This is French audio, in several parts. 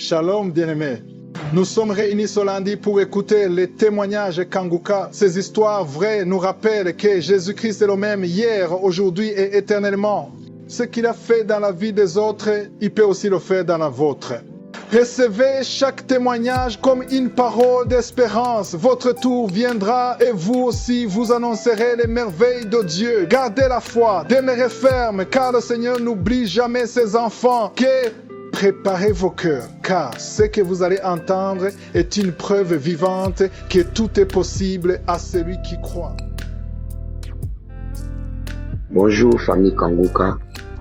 Shalom bien-aimés. Nous sommes réunis ce lundi pour écouter les témoignages Kanguka. Ces histoires vraies nous rappellent que Jésus-Christ est le même hier, aujourd'hui et éternellement. Ce qu'il a fait dans la vie des autres, il peut aussi le faire dans la vôtre. Recevez chaque témoignage comme une parole d'espérance. Votre tour viendra et vous aussi vous annoncerez les merveilles de Dieu. Gardez la foi, demeurez ferme, car le Seigneur n'oublie jamais ses enfants. Préparez vos cœurs, car ce que vous allez entendre est une preuve vivante que tout est possible à celui qui croit. Bonjour famille Kanguka.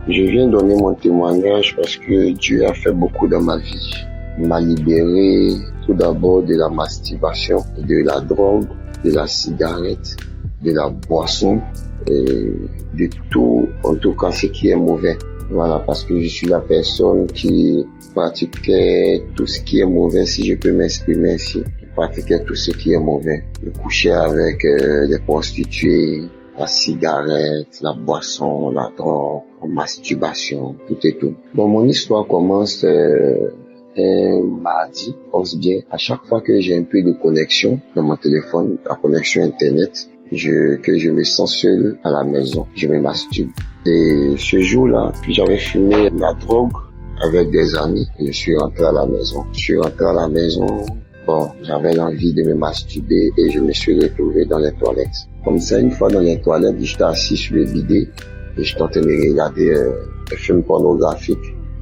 Je viens donner mon témoignage parce que Dieu a fait beaucoup dans ma vie. Il m'a libéré tout d'abord de la masturbation, de la drogue, de la cigarette, de la boisson, et de tout, en tout cas ce qui est mauvais. Voilà, parce que je suis la personne qui pratiquait tout ce qui est mauvais, si je peux m'exprimer ainsi. Je pratiquais tout ce qui est mauvais. Je couchais avec les prostituées, la cigarette, la boisson, la drogue, la masturbation, tout et tout. Bon, mon histoire commence un mardi, pense bien. À chaque fois que j'ai un peu de connexion dans mon téléphone, la connexion internet, que je me sens seul à la maison, je me masturbe. Et ce jour-là, j'avais fumé la drogue avec des amis. Je suis rentré à la maison. Bon, j'avais l'envie de me masturber et je me suis retrouvé dans les toilettes. Comme ça, une fois dans les toilettes, j'étais assis sur le bidet et j'étais en train de regarder un film pornographique.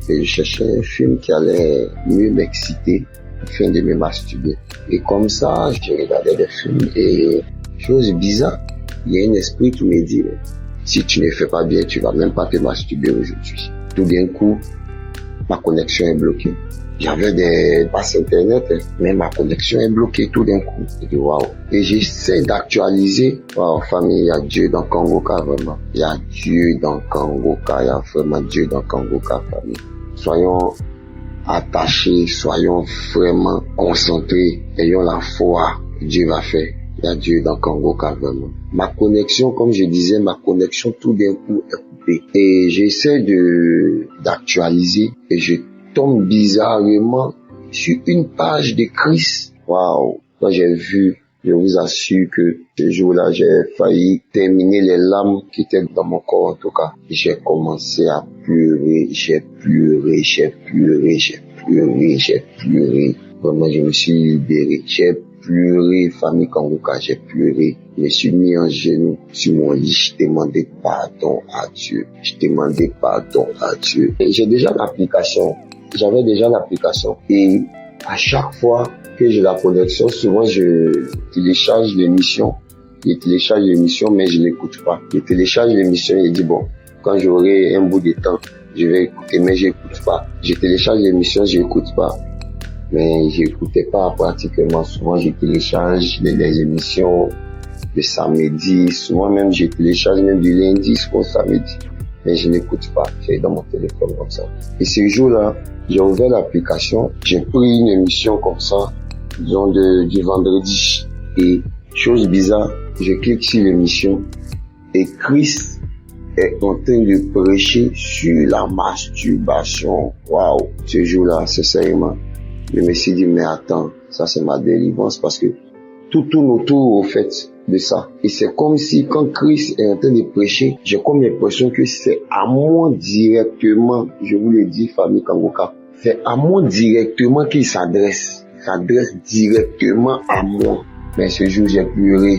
Et je cherchais un film qui allait mieux m'exciter afin de me masturber. Et comme ça, je regardais des films et chose bizarre, il y a un esprit qui me dit, si tu ne fais pas bien, tu vas même pas te masturber aujourd'hui. Tout d'un coup, ma connexion est bloquée. J'avais des passes internet, mais ma connexion est bloquée tout d'un coup. Je dis waouh. Et j'essaie d'actualiser. Waouh, famille, il y a Dieu dans Kanguka, vraiment. Il y a Dieu dans Kanguka, il y a vraiment Dieu dans Kanguka, famille. Soyons attachés, soyons vraiment concentrés, ayons la foi que Dieu va faire. Il y a Dieu dans Kanguka, vraiment. Ma connexion, comme je disais, tout d'un coup est coupée. Et j'essaie d'actualiser et je tombe bizarrement sur une page de Christ. Waouh! Quand j'ai vu, je vous assure que ce jour-là, j'ai failli terminer les larmes qui étaient dans mon corps, en tout cas. J'ai commencé à pleurer, j'ai pleuré. Vraiment, je me suis libéré. J'ai pleuré, famille Kanguka, j'ai pleuré. Je me suis mis en genoux sur mon lit, je demandais pardon à Dieu. Et j'ai déjà l'application. J'avais déjà l'application. Et à chaque fois que j'ai la connexion, souvent je télécharge l'émission. Mais je l'écoute pas. Je télécharge l'émission et je dis bon, quand j'aurai un bout de temps, je vais écouter, mais j'écoute pas. Je télécharge l'émission, j'écoute pas. Mais j'écoutais pas pratiquement. Souvent je télécharge les émissions de samedi. Souvent même je télécharge même du lundi jusqu'au samedi. Mais je n'écoute pas. J'ai dans mon téléphone comme ça. Et ce jour-là, j'ai ouvert l'application. J'ai pris une émission comme ça, disons du vendredi. Et chose bizarre, je clique sur l'émission et Christ est en train de prêcher sur la masturbation. Waouh! Ce jour-là, sincèrement, je me suis dit, mais attends, ça c'est ma délivrance parce que tout tourne autour au fait de ça. Et c'est comme si quand Christ est en train de prêcher, j'ai comme l'impression que c'est à moi directement, je vous le dis, famille Kanguka, c'est à moi directement qu'il s'adresse. Il s'adresse directement à moi. Mais ce jour, j'ai pleuré.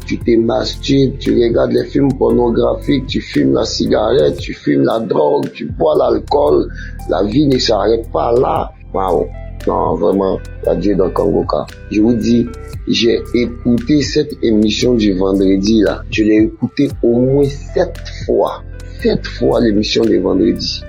Tu te masturbes, tu regardes les films pornographiques, tu fumes la cigarette, tu fumes la drogue, tu bois l'alcool. La vie ne s'arrête pas là. Waouh. Non, vraiment, il y a Dieu dans Kanguka. Je vous dis, j'ai écouté cette émission du vendredi là. Je l'ai écouté au moins 7 fois. 7 fois l'émission du vendredi.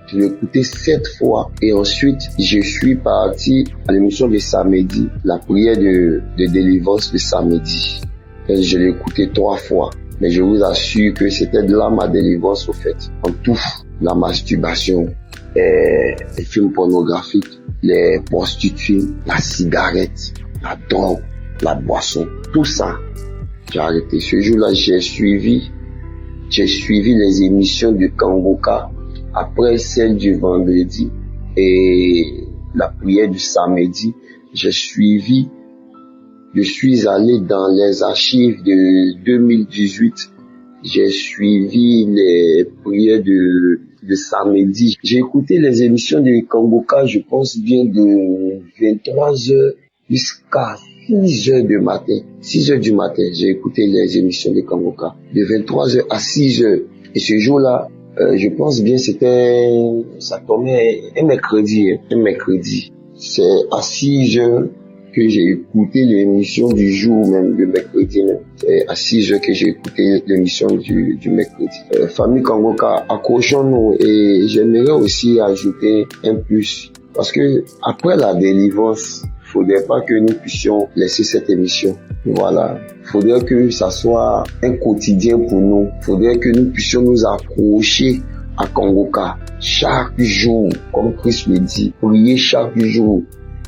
Je l'ai écouté 7 fois. Et ensuite, je suis parti à l'émission de samedi, la prière de délivrance de samedi. Et je l'ai écouté 3 fois. Mais je vous assure que c'était de là ma délivrance au fait. En tout, la masturbation, les films pornographiques, les prostituées, la cigarette, la drogue, la boisson, tout ça, j'ai arrêté. Ce jour-là, j'ai suivi les émissions de Kanguka après celle du vendredi et la prière du samedi, je suis allé dans les archives de 2018. J'ai suivi les prières de samedi. J'ai écouté les émissions de Kangoka, je pense bien de 23h jusqu'à 6h du matin. 6h du matin, j'ai écouté les émissions de Kangoka. De 23h à 6h. Et ce jour-là, je pense bien ça tombait un mercredi. C'est à 6h que j'ai écouté l'émission du jour même, le mercredi même. C'est à 6h que j'ai écouté l'émission du mercredi. Famille Kangoka, accrochons-nous, et j'aimerais aussi ajouter un plus. Parce que après la délivrance, faudrait pas que nous puissions laisser cette émission. Voilà. Faudrait que ça soit un quotidien pour nous. Faudrait que nous puissions nous accrocher à Kangoka chaque jour, comme Christ le dit. Prier chaque jour.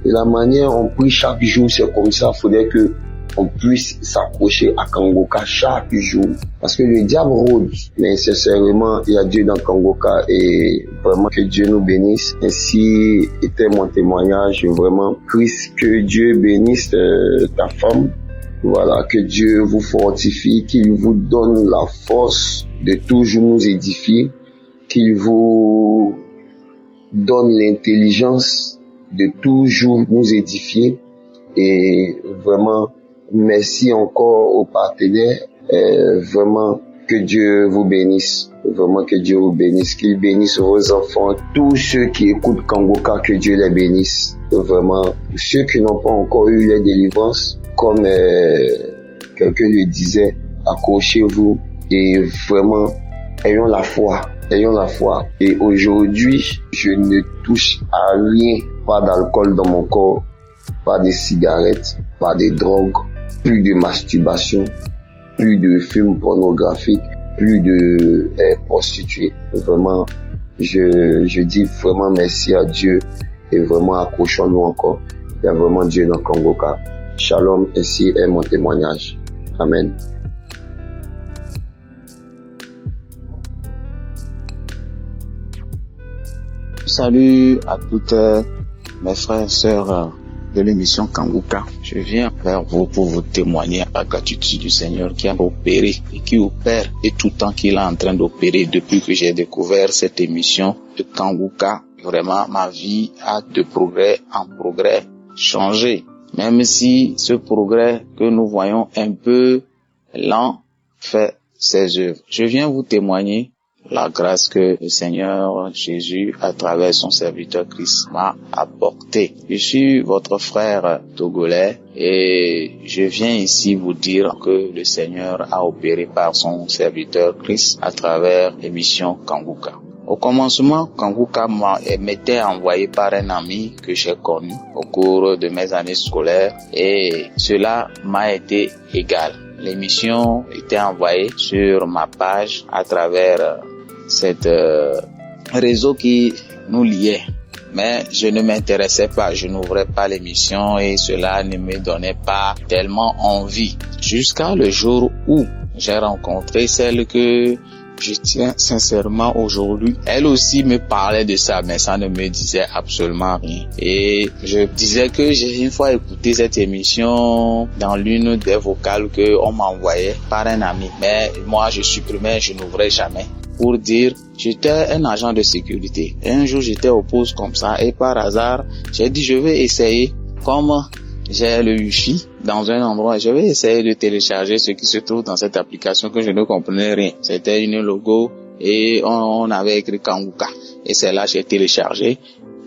Et la manière on prie chaque jour, c'est comme ça. Faudrait que on puisse s'accrocher à Kangoka chaque jour. Parce que le diable rôde. Mais sincèrement, il y a Dieu dans Kangoka, et vraiment que Dieu nous bénisse. Ainsi était mon témoignage. Vraiment, Christ, que Dieu bénisse ta femme. Voilà, que Dieu vous fortifie, qu'il vous donne la force de toujours nous édifier, qu'il vous donne l'intelligence de toujours nous édifier. Et vraiment, merci encore aux partenaires. Vraiment, que Dieu vous bénisse. Vraiment, que Dieu vous bénisse. Qu'il bénisse vos enfants. Tous ceux qui écoutent Kangoka, que Dieu les bénisse. Vraiment, ceux qui n'ont pas encore eu les délivrances, comme quelqu'un le disait, accrochez-vous et vraiment, ayons la foi. Ayons la foi. Et aujourd'hui, je ne touche à rien. Pas d'alcool dans mon corps, pas de cigarettes, pas de drogue, plus de masturbation, plus de films pornographiques, plus de prostituées. Vraiment, je dis vraiment merci à Dieu, et vraiment accrochons-nous encore. Il y a vraiment Dieu dans Kangoka. Shalom, ainsi est mon témoignage. Amen. Salut à toutes mes frères et sœurs de l'émission Kangoka. Je viens vers vous pour vous témoigner la gratitude du Seigneur qui a opéré et qui opère, et tout le temps qu'il est en train d'opérer depuis que j'ai découvert cette émission de Kangoka. Vraiment, ma vie a de progrès en progrès changé. Même si ce progrès que nous voyons un peu lent fait ses œuvres. Je viens vous témoigner la grâce que le Seigneur Jésus, à travers son serviteur Christ, m'a apporté. Je suis votre frère togolais et je viens ici vous dire que le Seigneur a opéré par son serviteur Christ à travers l'émission Kangoka. Au commencement, Kangoka m'était envoyé par un ami que j'ai connu au cours de mes années scolaires, et cela m'a été égal. L'émission était envoyée sur ma page à travers cet réseau qui nous liait. Mais je ne m'intéressais pas, je n'ouvrais pas l'émission et cela ne me donnait pas tellement envie. Jusqu'à le jour où j'ai rencontré celle que je tiens sincèrement aujourd'hui. Elle aussi me parlait de ça, mais ça ne me disait absolument rien. Et je disais que j'ai une fois écouté cette émission dans l'une des vocales qu'on m'envoyait par un ami. Mais moi, je supprimais, je n'ouvrais jamais. Pour dire, j'étais un agent de sécurité. Et un jour, j'étais au poste comme ça, et par hasard, j'ai dit, je vais essayer. Comme j'ai le Wi-Fi dans un endroit, je vais essayer de télécharger ce qui se trouve dans cette application que je ne comprenais rien. C'était une logo et on avait écrit Kangoka. Et c'est là que j'ai téléchargé.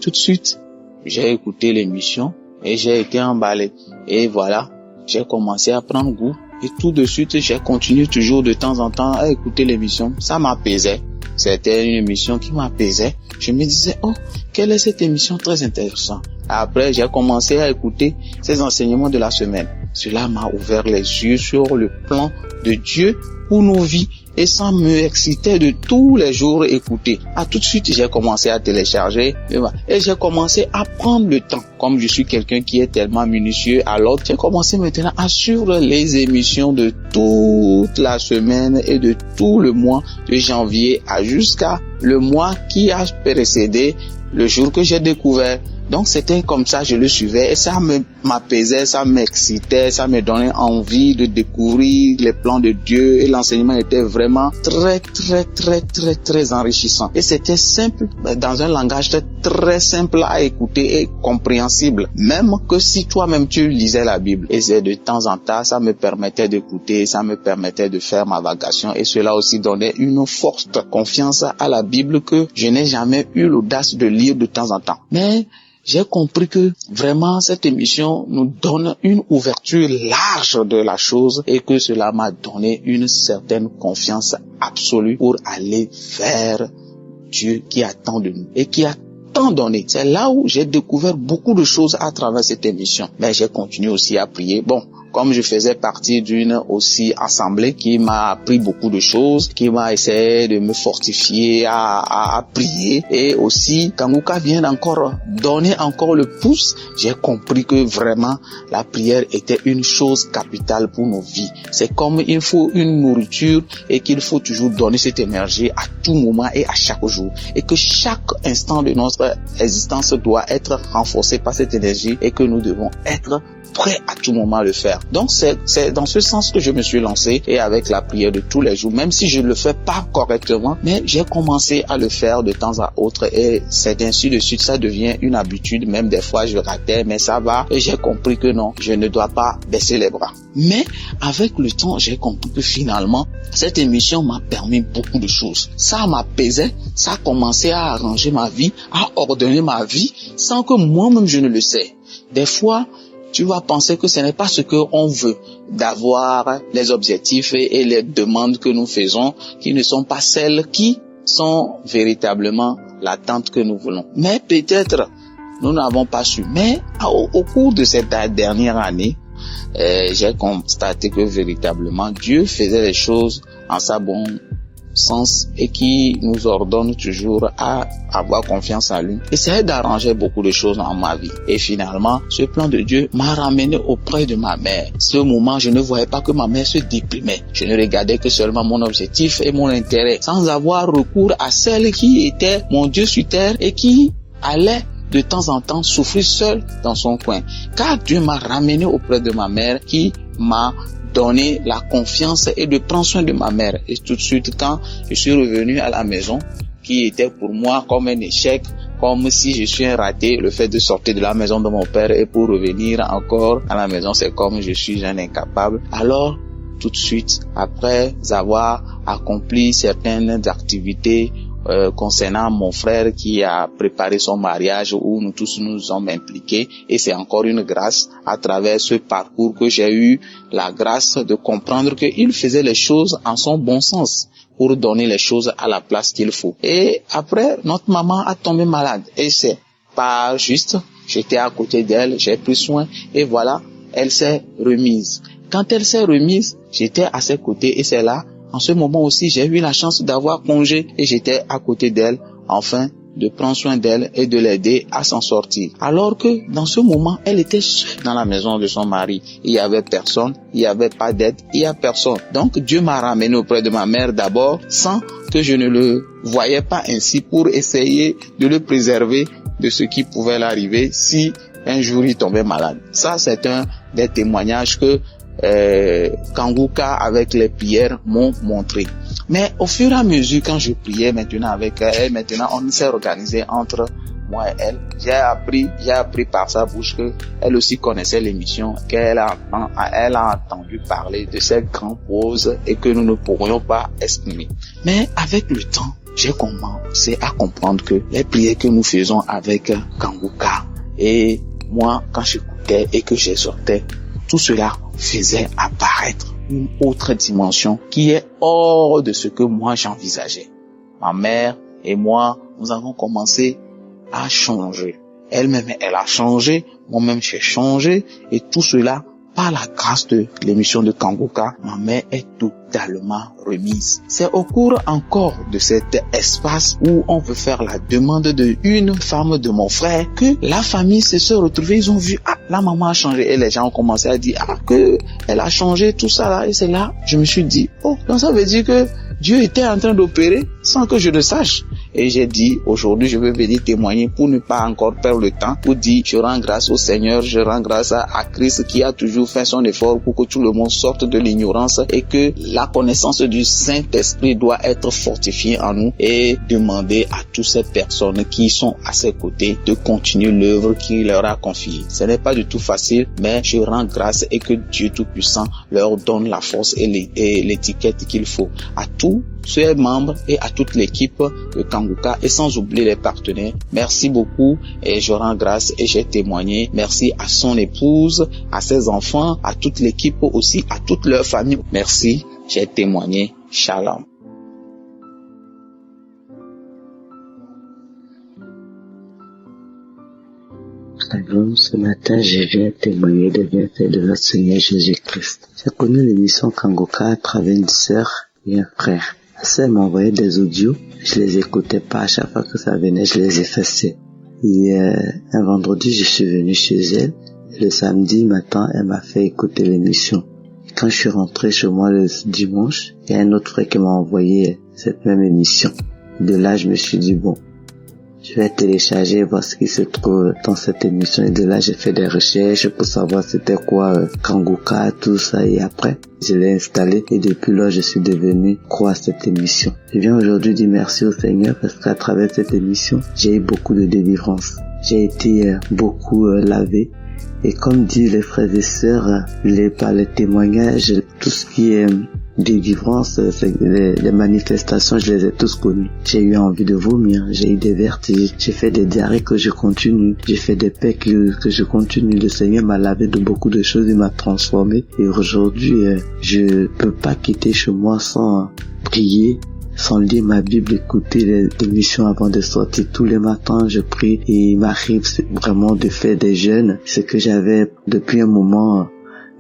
Tout de suite, j'ai écouté l'émission et j'ai été emballé. Et voilà, j'ai commencé à prendre goût. Et tout de suite, j'ai continué toujours de temps en temps à écouter l'émission. Ça m'apaisait. C'était une émission qui m'apaisait. Je me disais, oh, quelle est cette émission très intéressante. Après, j'ai commencé à écouter ces enseignements de la semaine. cela m'a ouvert les yeux sur le plan de Dieu pour nos vies. Et ça me excitait de tous les jours écouter. Tout de suite, j'ai commencé à télécharger et j'ai commencé à prendre le temps. Comme je suis quelqu'un qui est tellement minutieux, alors j'ai commencé maintenant à suivre les émissions de toute la semaine et de tout le mois de janvier jusqu'à le mois qui a précédé le jour que j'ai découvert. Donc c'était comme ça, je le suivais et ça m'apaisait, ça m'excitait, ça me donnait envie de découvrir les plans de Dieu et l'enseignement était vraiment très enrichissant. Et c'était simple, dans un langage très simple à écouter et compréhensible. Même que si toi-même tu lisais la Bible. Et c'est de temps en temps, ça me permettait d'écouter, ça me permettait de faire ma vagation et cela aussi donnait une forte confiance à la Bible que je n'ai jamais eu l'audace de lire de temps en temps. Mais j'ai compris que vraiment cette émission nous donne une ouverture large de la chose et que cela m'a donné une certaine confiance absolue pour aller vers Dieu qui attend de nous et qui a tant donné. C'est là où j'ai découvert beaucoup de choses à travers cette émission. Mais j'ai continué aussi à prier. Comme je faisais partie d'une aussi assemblée qui m'a appris beaucoup de choses, qui m'a essayé de me fortifier à prier et aussi Kanguka vient encore donner encore le pouce, j'ai compris que vraiment la prière était une chose capitale pour nos vies. C'est comme il faut une nourriture et qu'il faut toujours donner cette énergie à tout moment et à chaque jour et que chaque instant de notre existence doit être renforcé par cette énergie et que nous devons être prêt à tout moment à le faire. Donc c'est dans ce sens que je me suis lancé et avec la prière de tous les jours, même si je ne le fais pas correctement, mais j'ai commencé à le faire de temps à autre et c'est ainsi de suite, ça devient une habitude, même des fois je ratais, mais ça va et j'ai compris que non, je ne dois pas baisser les bras. Mais avec le temps, j'ai compris que finalement, cette émission m'a permis beaucoup de choses. Ça m'apaisait, ça a commencé à arranger ma vie, à ordonner ma vie sans que moi-même je ne le sais. Des fois, tu vas penser que ce n'est pas ce qu'on veut, d'avoir les objectifs et les demandes que nous faisons, qui ne sont pas celles qui sont véritablement l'attente que nous voulons. Mais peut-être, nous n'avons pas su. Mais au cours de cette dernière année, j'ai constaté que véritablement, Dieu faisait les choses en sa bonne sens et qui nous ordonne toujours à avoir confiance en lui. Essayez d'arranger beaucoup de choses dans ma vie. Et finalement, ce plan de Dieu m'a ramené auprès de ma mère. Ce moment, je ne voyais pas que ma mère se déprimait. Je ne regardais que seulement mon objectif et mon intérêt, sans avoir recours à celle qui était mon Dieu sur terre et qui allait de temps en temps souffrir seule dans son coin. Car Dieu m'a ramené auprès de ma mère qui m'a donner la confiance et de prendre soin de ma mère. Et tout de suite, quand je suis revenu à la maison, qui était pour moi comme un échec, comme si je suis un raté, le fait de sortir de la maison de mon père et pour revenir encore à la maison, c'est comme je suis un incapable. Alors, tout de suite, après avoir accompli certaines activités concernant mon frère qui a préparé son mariage où nous tous nous sommes impliqués et c'est encore une grâce à travers ce parcours que j'ai eu la grâce de comprendre qu'il faisait les choses en son bon sens pour donner les choses à la place qu'il faut. Et après, notre maman a tombé malade et c'est pas juste, j'étais à côté d'elle, j'ai pris soin et voilà, elle s'est remise. Quand elle s'est remise, j'étais à ses côtés et c'est là, en ce moment aussi, j'ai eu la chance d'avoir congé et j'étais à côté d'elle, enfin, de prendre soin d'elle et de l'aider à s'en sortir. Alors que dans ce moment, elle était seule dans la maison de son mari. Il y avait personne, il n'y avait pas d'aide, il n'y a personne. Donc Dieu m'a ramené auprès de ma mère d'abord, sans que je ne le voyais pas ainsi pour essayer de le préserver de ce qui pouvait l'arriver si un jour il tombait malade. Ça, c'est un des témoignages que Kanguka avec les prières m'ont montré. Mais au fur et à mesure quand je priais maintenant avec elle, maintenant on s'est organisé entre moi et elle. J'ai appris par sa bouche que elle aussi connaissait l'émission, qu'elle a entendu parler de cette grande cause et que nous ne pourrions pas exprimer. Mais avec le temps, j'ai commencé à comprendre que les prières que nous faisons avec Kanguka et moi quand j'écoutais et que j'exhortais, tout cela faisait apparaître une autre dimension qui est hors de ce que moi j'envisageais. Ma mère et moi, nous avons commencé à changer. Elle-même, elle a changé, moi-même j'ai changé et tout cela par la grâce de l'émission de Kanguka, ma main est totalement remise. C'est au cours encore de cet espace où on veut faire la demande d'une femme de mon frère que la famille se retrouvée. Ils ont vu, la maman a changé. Et les gens ont commencé à dire, que elle a changé, tout ça là. Et c'est là, je me suis dit, donc ça veut dire que Dieu était en train d'opérer sans que je le sache. Et j'ai dit, aujourd'hui, je vais venir témoigner pour ne pas encore perdre le temps, pour dire, je rends grâce au Seigneur, je rends grâce à Christ qui a toujours fait son effort pour que tout le monde sorte de l'ignorance et que la connaissance du Saint-Esprit doit être fortifiée en nous et demander à toutes ces personnes qui sont à ses côtés de continuer l'œuvre qu'il leur a confiée. Ce n'est pas du tout facile, mais je rends grâce et que Dieu Tout-Puissant leur donne la force et l'étiquette qu'il faut à tous ses membres et à toute l'équipe de Kanguka et sans oublier les partenaires. Merci beaucoup et je rends grâce et j'ai témoigné. Merci à son épouse, à ses enfants, à toute l'équipe aussi, à toute leur famille. Merci, j'ai témoigné. Shalom. Shalom, ce matin, je viens témoigner des bienfaits de notre Seigneur Jésus-Christ. J'ai connu l'émission Kanguka à travers une sœur et un frère. La sœur m'envoyait des audios, je les écoutais pas, à chaque fois que ça venait, je les effaçais. Et un vendredi, je suis venu chez elle. Le samedi matin, elle m'a fait écouter l'émission. Quand je suis rentré chez moi le dimanche, il y a un autre frère qui m'a envoyé cette même émission. De là, je me suis dit, bon, je vais télécharger et voir ce qui se trouve dans cette émission. Et de là, j'ai fait des recherches pour savoir c'était quoi Kanguka, tout ça. Et après, je l'ai installé. Et depuis là, je suis devenu accro à cette émission. Je viens aujourd'hui dire merci au Seigneur parce qu'à travers cette émission, j'ai eu beaucoup de délivrance. J'ai été beaucoup lavé. Et comme disent les frères et sœurs, par les témoignages, tout ce qui est délivrance, les manifestations, je les ai tous connues. J'ai eu envie de vomir, j'ai eu des vertiges, j'ai fait des diarrhées que je continue, j'ai fait des paix que je continue. Le Seigneur m'a lavé de beaucoup de choses, il m'a transformé. Et aujourd'hui, je peux pas quitter chez moi sans prier, sans lire ma Bible, écouter les émissions avant de sortir. Tous les matins, je prie et il m'arrive vraiment de faire des jeûnes, ce que j'avais depuis un moment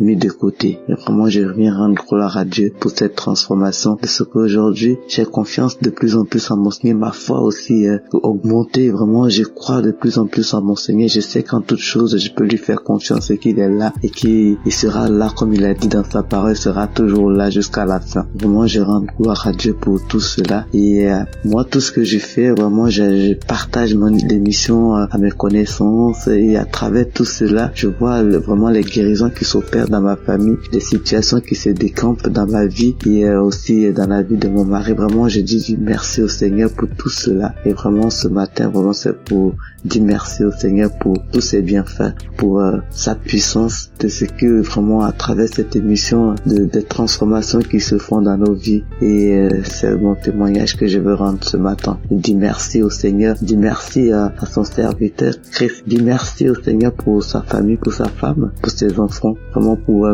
mis de côté. Et vraiment, je viens rendre gloire à Dieu pour cette transformation. De ce qu'aujourd'hui, j'ai confiance de plus en plus en mon Seigneur. Ma foi aussi augmentée. Vraiment, je crois de plus en plus en mon Seigneur. Je sais qu'en toute chose, je peux lui faire confiance et qu'il est là et qu'il sera là comme il a dit dans sa parole, il sera toujours là jusqu'à la fin. Vraiment, je rends gloire à Dieu pour tout cela. Et moi, tout ce que je fais, vraiment, je partage mon émission à mes connaissances et à travers tout cela, je vois vraiment les guérisons qui s'opèrent dans ma famille, les situations qui se décampent dans ma vie et aussi dans la vie de mon mari. Vraiment, je dis merci au Seigneur pour tout cela. Et vraiment, ce matin, vraiment, c'est pour dire merci au Seigneur pour tous ses bienfaits, pour sa puissance, de ce que vraiment à travers cette émission, des transformations qui se font dans nos vies. Et c'est mon témoignage que je veux rendre ce matin. Je dis merci au Seigneur, je dis merci à son serviteur Christ, je dis merci au Seigneur pour sa famille, pour sa femme, pour ses enfants, vraiment pour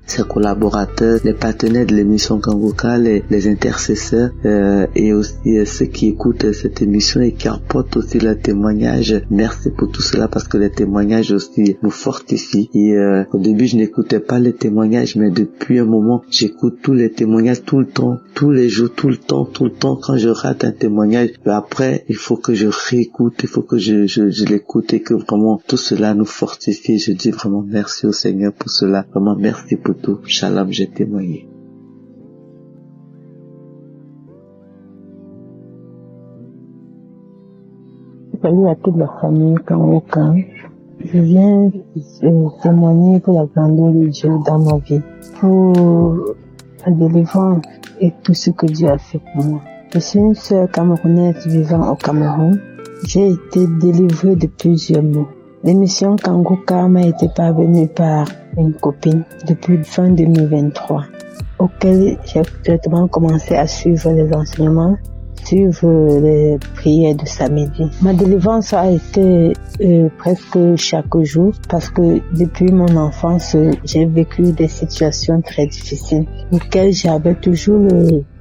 ses collaborateurs, les partenaires de l'émission Kanguka, les intercesseurs et aussi ceux qui écoutent cette émission et qui apportent aussi leurs témoignages. Merci pour tout cela parce que les témoignages aussi nous fortifient. Et au début, je n'écoutais pas les témoignages, mais depuis un moment, j'écoute tous les témoignages tout le temps, tous les jours, tout le temps. Quand je rate un témoignage, après, il faut que je réécoute, il faut que je l'écoute et que vraiment tout cela nous fortifie. Je dis vraiment merci au Seigneur pour cela. Vraiment merci pour tout. Shalom, j'ai témoigné. Salut à toute la famille Kanguka. Je viens témoigner pour la grandeur de Dieu dans ma vie, pour la délivrance et tout ce que Dieu a fait pour moi. Je suis une sœur camerounaise vivant au Cameroun. J'ai été délivrée de plusieurs maux. L'émission Kanguka m'a été parvenue par une copine depuis fin 2023, auquel j'ai directement commencé à suivre les enseignements, suivre les prières de samedi. Ma délivrance a été presque chaque jour parce que depuis mon enfance, j'ai vécu des situations très difficiles auxquelles j'avais toujours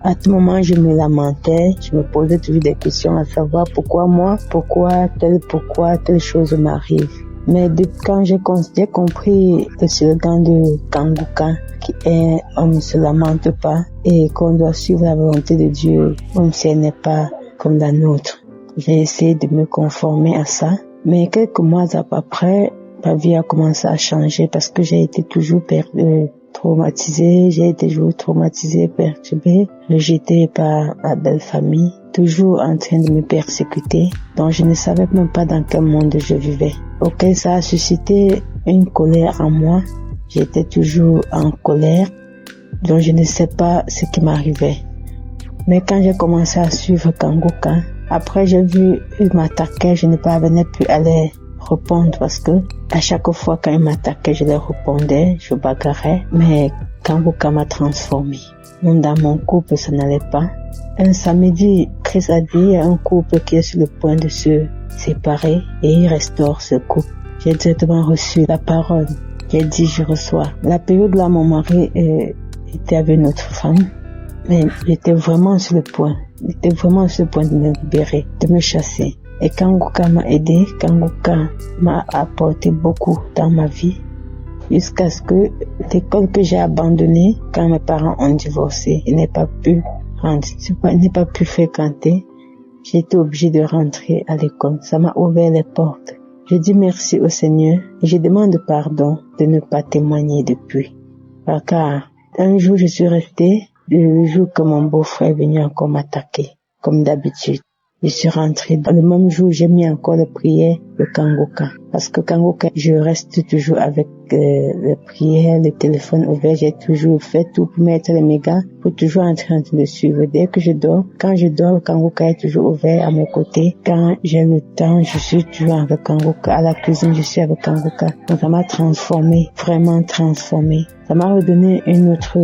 à tout moment, je me lamentais, je me posais toujours des questions à savoir pourquoi moi, pourquoi telle chose m'arrive. Mais quand j'ai compris le slogan de Kanguka, qui est « On ne se lamente pas » et qu'on doit suivre la volonté de Dieu, même si elle n'est pas comme la nôtre. J'ai essayé de me conformer à ça. Mais quelques mois après, ma vie a commencé à changer parce que j'ai été toujours traumatisée, perturbée, rejetée par ma belle famille, toujours en train de me persécuter. Donc je ne savais même pas dans quel monde je vivais. Auquel ça a suscité une colère en moi. J'étais toujours en colère, donc je ne sais pas ce qui m'arrivait. Mais quand j'ai commencé à suivre Kanguka, après j'ai vu qu'il m'attaquait, je ne parvenais plus à les répondre parce que à chaque fois quand il m'attaquait, je les répondais, je bagarrais, mais Kanguka m'a transformée. Même dans mon couple, ça n'allait pas. Un samedi, Christ a dit, il y a un couple qui est sur le point de se séparer et il restaure ce couple. J'ai directement reçu la parole. J'ai dit, je reçois. La période là, mon mari était avec une autre femme, mais j'étais vraiment sur le point. J'étais vraiment sur le point de me libérer, de me chasser. Et Kanguka m'a aidé, Kanguka m'a apporté beaucoup dans ma vie, jusqu'à ce que l'école que j'ai abandonnée quand mes parents ont divorcé, je n'ai pas pu fréquenter. J'ai été obligée de rentrer à l'école. Ça m'a ouvert les portes. Je dis merci au Seigneur et je demande pardon de ne pas témoigner depuis. Car un jour je suis restée, le jour que mon beau-frère est venu encore m'attaquer, comme d'habitude. Je suis rentrée. Le même jour, j'ai mis encore les prières de Kanguka. Parce que Kanguka, je reste toujours avec les prières, le téléphone ouvert. J'ai toujours fait tout pour mettre les mégas, pour toujours en train de le suivre. Dès que je dors, quand je dors, Kanguka est toujours ouvert à mes côtés. Quand j'ai le temps, je suis toujours avec Kanguka. À la cuisine, je suis avec Kanguka. Donc ça m'a transformée, vraiment transformée. Ça m'a redonné une autre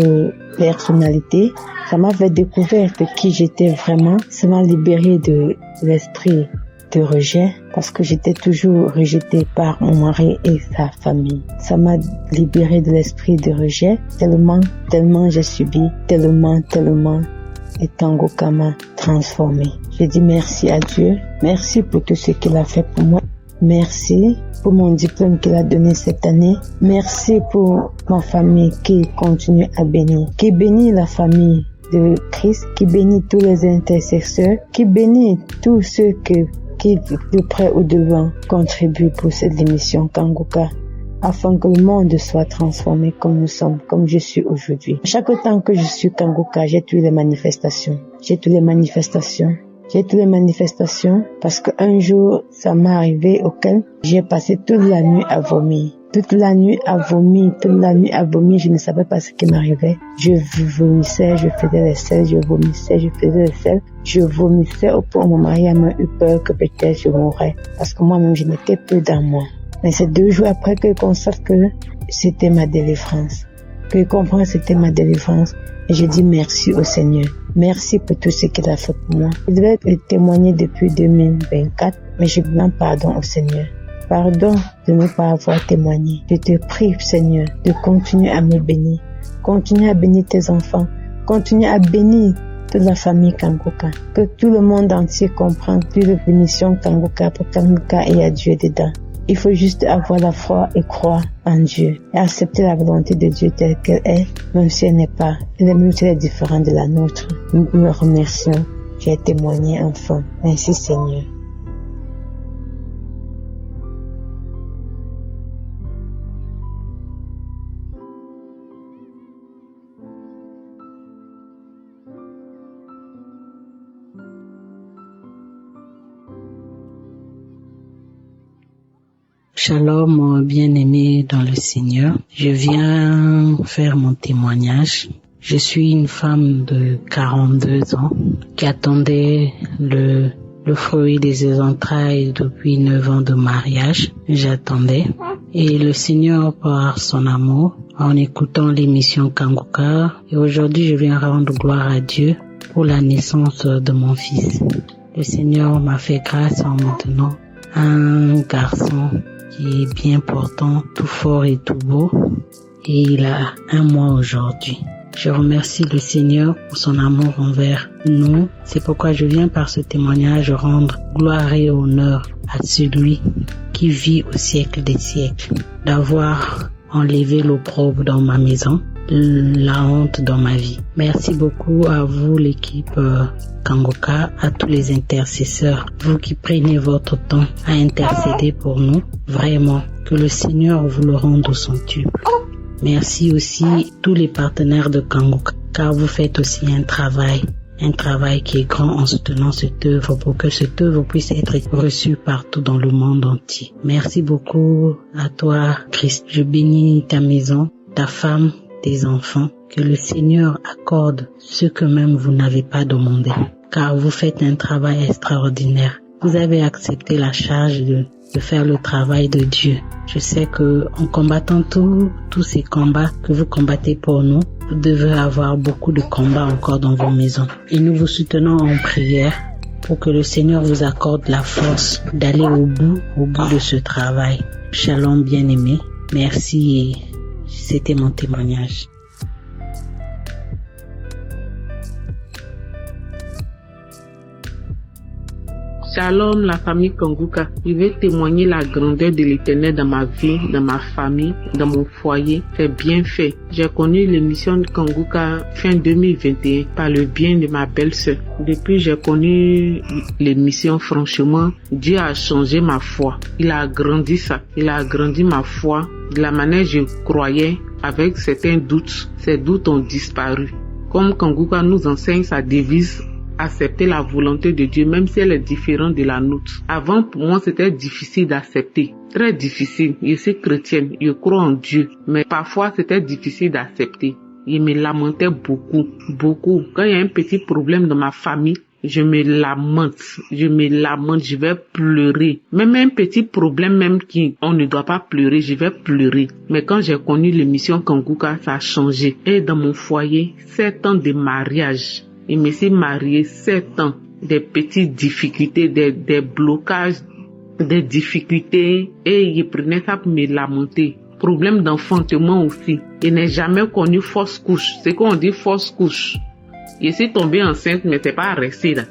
personnalité. Ça m'a fait découvrir de qui j'étais vraiment. Ça m'a libérée de l'esprit de rejet parce que j'étais toujours rejetée par mon mari et sa famille. Ça m'a libérée de l'esprit de rejet tellement j'ai subi, tellement et Kanguka m'a transformée. Je dis merci à Dieu. Merci pour tout ce qu'il a fait pour moi. Merci pour mon diplôme qu'il a donné cette année. Merci pour ma famille qui continue à bénir, qui bénit la famille de Christ, qui bénit tous les intercesseurs, qui bénit tous ceux qui de près ou de loin contribuent pour cette émission Kanguka, afin que le monde soit transformé comme nous sommes, comme je suis aujourd'hui. Chaque temps que je suis Kanguka, j'ai toutes les manifestations parce qu'un jour, ça m'est arrivé auquel j'ai passé toute la nuit à vomir. Toute la nuit à vomir, je ne savais pas ce qui m'arrivait. Je vomissais, je faisais les selles, je vomissais au point où mon mari a eu peur que peut-être je mourrais. Parce que moi-même, je n'étais plus dans moi. Mais c'est 2 jours après que je constate que c'était ma délivrance. Que je comprends que c'était ma délivrance. Et je dis merci au Seigneur. Merci pour tout ce qu'il a fait pour moi. Je devais être témoigné depuis 2024, mais je demande pardon au Seigneur. Pardon de ne pas avoir témoigné. Je te prie, Seigneur, de continuer à me bénir. Continue à bénir tes enfants. Continue à bénir toute la famille Kanguka. Que tout le monde entier comprenne plus de l'émission Kanguka pour Kanguka et à Dieu dedans. Il faut juste avoir la foi et croire en Dieu et accepter la volonté de Dieu telle qu'elle est, même si elle n'est pas, même si elle est différente de la nôtre. Nous me remercions. J'ai témoigné enfin. Merci Seigneur. Shalom, bien-aimé dans le Seigneur. Je viens faire mon témoignage. Je suis une femme de 42 ans qui attendait le fruit de ses entrailles depuis 9 ans de mariage. J'attendais. Et le Seigneur, par son amour, en écoutant l'émission Kanguka, et aujourd'hui je viens rendre gloire à Dieu pour la naissance de mon fils. Le Seigneur m'a fait grâce en me donnant un garçon qui est bien portant, tout fort et tout beau. Et il a 1 mois aujourd'hui. Je remercie le Seigneur pour son amour envers nous. C'est pourquoi je viens par ce témoignage rendre gloire et honneur à celui qui vit au siècle des siècles, d'avoir enlevé l'opprobre dans ma maison, la honte dans ma vie. Merci beaucoup à vous, l'équipe Kangoka, à tous les intercesseurs, vous qui prenez votre temps à intercéder pour nous. Vraiment, que le Seigneur vous le rende au centuple. Merci aussi à tous les partenaires de Kangoka, car vous faites aussi un travail qui est grand en soutenant cette œuvre pour que cette œuvre puisse être reçue partout dans le monde entier. Merci beaucoup à toi, Christ. Je bénis ta maison, ta femme, tes enfants. Que le Seigneur accorde ce que même vous n'avez pas demandé, car vous faites un travail extraordinaire. Vous avez accepté la charge de faire le travail de Dieu. Je sais que en combattant tous ces combats que vous combattez pour nous, vous devez avoir beaucoup de combats encore dans vos maisons. Et nous vous soutenons en prière pour que le Seigneur vous accorde la force d'aller au bout de ce travail. Shalom bien-aimé. Merci. C'était mon témoignage. Shalom la famille Kanguka. Je vais témoigner la grandeur de l'Éternel dans ma vie, dans ma famille, dans mon foyer. C'est bien fait. J'ai connu l'émission de Kanguka fin 2021 par le bien de ma belle-sœur. Depuis j'ai connu l'émission, franchement, Dieu a changé ma foi. Il a agrandi ça. Il a agrandi ma foi. De la manière je croyais, avec certains doutes, ces doutes ont disparu. Comme Kanguka nous enseigne sa devise, accepter la volonté de Dieu, même si elle est différente de la nôtre. Avant, pour moi, c'était difficile d'accepter. Très difficile. Je suis chrétienne, je crois en Dieu. Mais parfois, c'était difficile d'accepter. Je me lamentais beaucoup. Quand il y a un petit problème dans ma famille, je me lamente, je vais pleurer. Même un petit problème, même on ne doit pas pleurer, je vais pleurer. Mais quand j'ai connu l'émission Kanguka, ça a changé. Et dans mon foyer, 7 ans de mariage. Je me suis mariée 7 ans, des petites difficultés, des blocages, des difficultés, et je prenais ça pour me lamenter. Problème d'enfantement aussi. Je n'ai jamais connu fausse couche. C'est qu'on dit fausse couche. Je suis tombée enceinte, mais c'est pas resté là.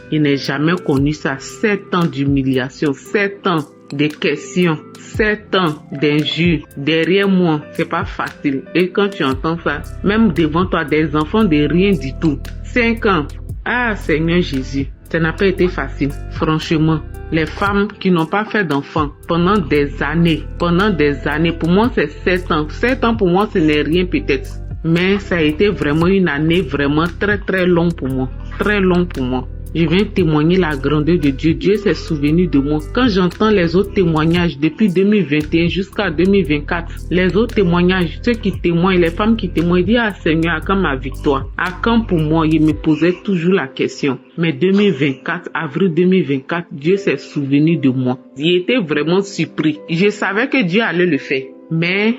Je n'ai jamais connu ça. 7 ans d'humiliation, 7 ans de questions, 7 ans d'injures. Derrière moi, c'est pas facile. Et quand tu entends ça, même devant toi, des enfants de rien du tout. 5 ans. Ah, Seigneur Jésus, ça n'a pas été facile. Franchement, les femmes qui n'ont pas fait d'enfants pendant des années, pour moi c'est 7 ans. 7 ans pour moi ce n'est rien peut-être. Mais ça a été vraiment une année vraiment très très longue pour moi. Très longue pour moi. Je viens témoigner la grandeur de Dieu. Dieu s'est souvenu de moi. Quand j'entends les autres témoignages depuis 2021 jusqu'à 2024, les autres témoignages, ceux qui témoignent, les femmes qui témoignent, disent ah Seigneur, à quand ma victoire? À quand pour moi? Je me posais toujours la question. Mais 2024, avril 2024, Dieu s'est souvenu de moi. J'étais vraiment surpris. Je savais que Dieu allait le faire. Mais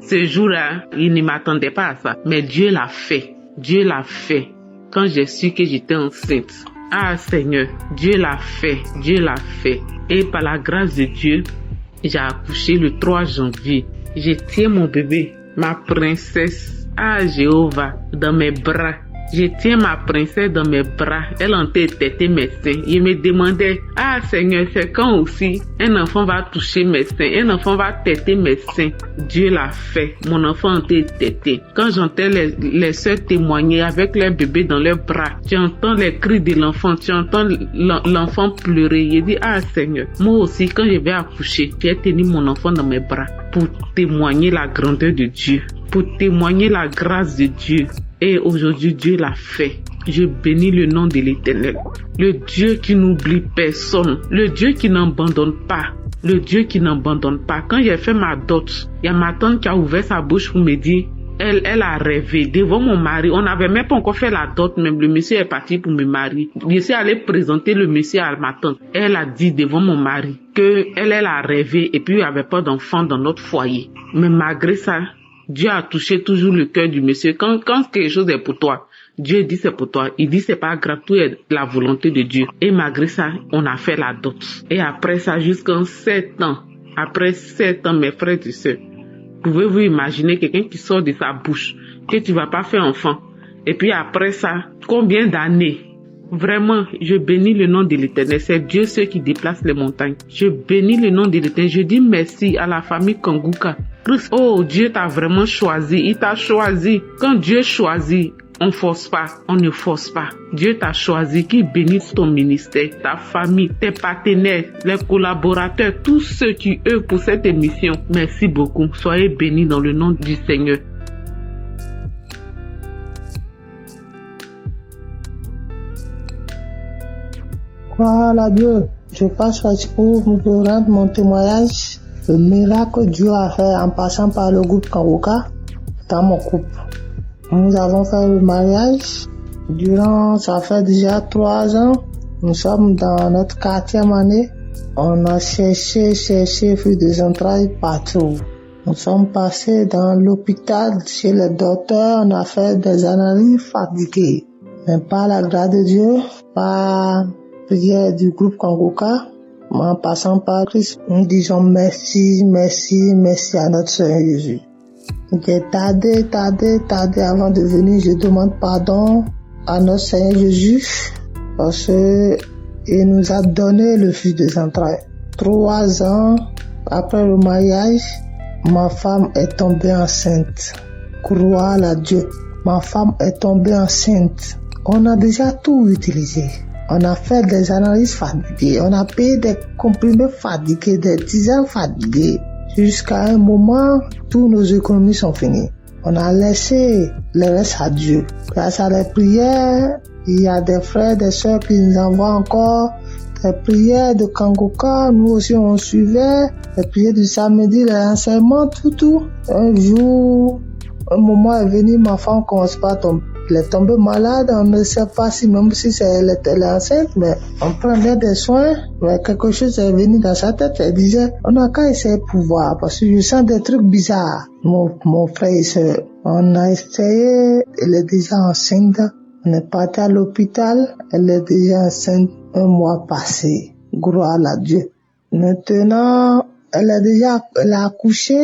ce jour-là, il ne m'attendait pas à ça. Mais Dieu l'a fait. Dieu l'a fait. Quand j'ai su que j'étais enceinte. Ah Seigneur, Dieu l'a fait. Dieu l'a fait. Et par la grâce de Dieu, j'ai accouché le 3 janvier. Je tiens mon bébé, ma princesse. Ah Jéhovah, dans mes bras. Je tiens ma princesse dans mes bras. Elle en tête mes seins. Je me demandais, ah Seigneur, c'est quand aussi un enfant va toucher mes seins, un enfant va têter mes seins. Dieu l'a fait. Mon enfant en têté. Quand j'entends les sœurs témoigner avec leur bébé dans leurs bras, tu entends les cris de l'enfant, tu entends l'enfant pleurer. Je dis, ah Seigneur, moi aussi quand je vais accoucher, j'ai tenu mon enfant dans mes bras pour témoigner la grandeur de Dieu, pour témoigner la grâce de Dieu. Et aujourd'hui, Dieu l'a fait. Je bénis le nom de l'Éternel. Le Dieu qui n'oublie personne. Le Dieu qui n'abandonne pas. Le Dieu qui n'abandonne pas. Quand j'ai fait ma dot, il y a ma tante qui a ouvert sa bouche pour me dire, elle a rêvé devant mon mari. On n'avait même pas encore fait la dot, même le monsieur est parti pour me marier. Je suis allée présenter le monsieur à ma tante. Elle a dit devant mon mari que elle a rêvé et puis il n'y avait pas d'enfant dans notre foyer. Mais malgré ça, Dieu a touché toujours le cœur du monsieur. Quand quelque chose est pour toi, Dieu dit c'est pour toi. Il dit c'est pas grave, tout est la volonté de Dieu. Et malgré ça, on a fait la dot. Et après ça, jusqu'en 7 ans, après 7 ans, mes frères et sœurs, Pouvez-vous imaginer quelqu'un qui sort de sa bouche que tu vas pas faire enfant? Et puis après ça, combien d'années? Vraiment, je bénis le nom de l'Éternel. C'est Dieu ceux qui déplace les montagnes. Je bénis le nom de l'Éternel. Je dis merci à la famille Kanguka. Oh, Dieu t'a vraiment choisi. Il t'a choisi. Quand Dieu choisit, on force pas, on ne force pas. Dieu t'a choisi, qui bénisse ton ministère, ta famille, tes partenaires, les collaborateurs, tous ceux qui œuvrent pour cette émission. Merci beaucoup. Soyez bénis dans le nom du Seigneur. Voilà Dieu, je passe pour vous rendre mon témoignage. Le miracle que Dieu a fait en passant par le groupe Kanguka dans mon couple. Nous avons fait le mariage. Ça fait déjà 3 ans. Nous sommes dans notre 4e année. On a cherché, fait des entrailles partout. Nous sommes passés dans l'hôpital, chez le docteur. On a fait des analyses fatiguées. Mais par la grâce de Dieu, par prière du groupe Kanguka, en passant par Christ, nous disons merci à notre Seigneur Jésus. J'ai tardé avant de venir. Je demande pardon à notre Seigneur Jésus parce qu'il nous a donné le fils des entrailles. 3 ans après le mariage, ma femme est tombée enceinte. Croire à Dieu. Ma femme est tombée enceinte. On a déjà tout utilisé. On a fait des analyses fatiguées. On a payé des comprimés fatigués, des tisanes fatiguées. Jusqu'à un moment, tous nos économies sont finies. On a laissé le reste à Dieu. Grâce à les prières, il y a des frères, des sœurs qui nous envoient encore des prières de Kanguka. Nous aussi, on suivait les prières du samedi, les enseignements, tout. Un jour, un moment est venu, ma femme commence pas à tomber. Elle est tombée malade, on ne sait pas si même si elle est enceinte, mais on prenait des soins, mais quelque chose est venu dans sa tête, elle disait, on n'a qu'à essayer pour voir, parce que je sens des trucs bizarres. Mon frère et soeur, on a essayé, elle est déjà enceinte, on est parti à l'hôpital, elle est déjà enceinte 1 mois passé, gloire à Dieu. Maintenant, elle a accouché,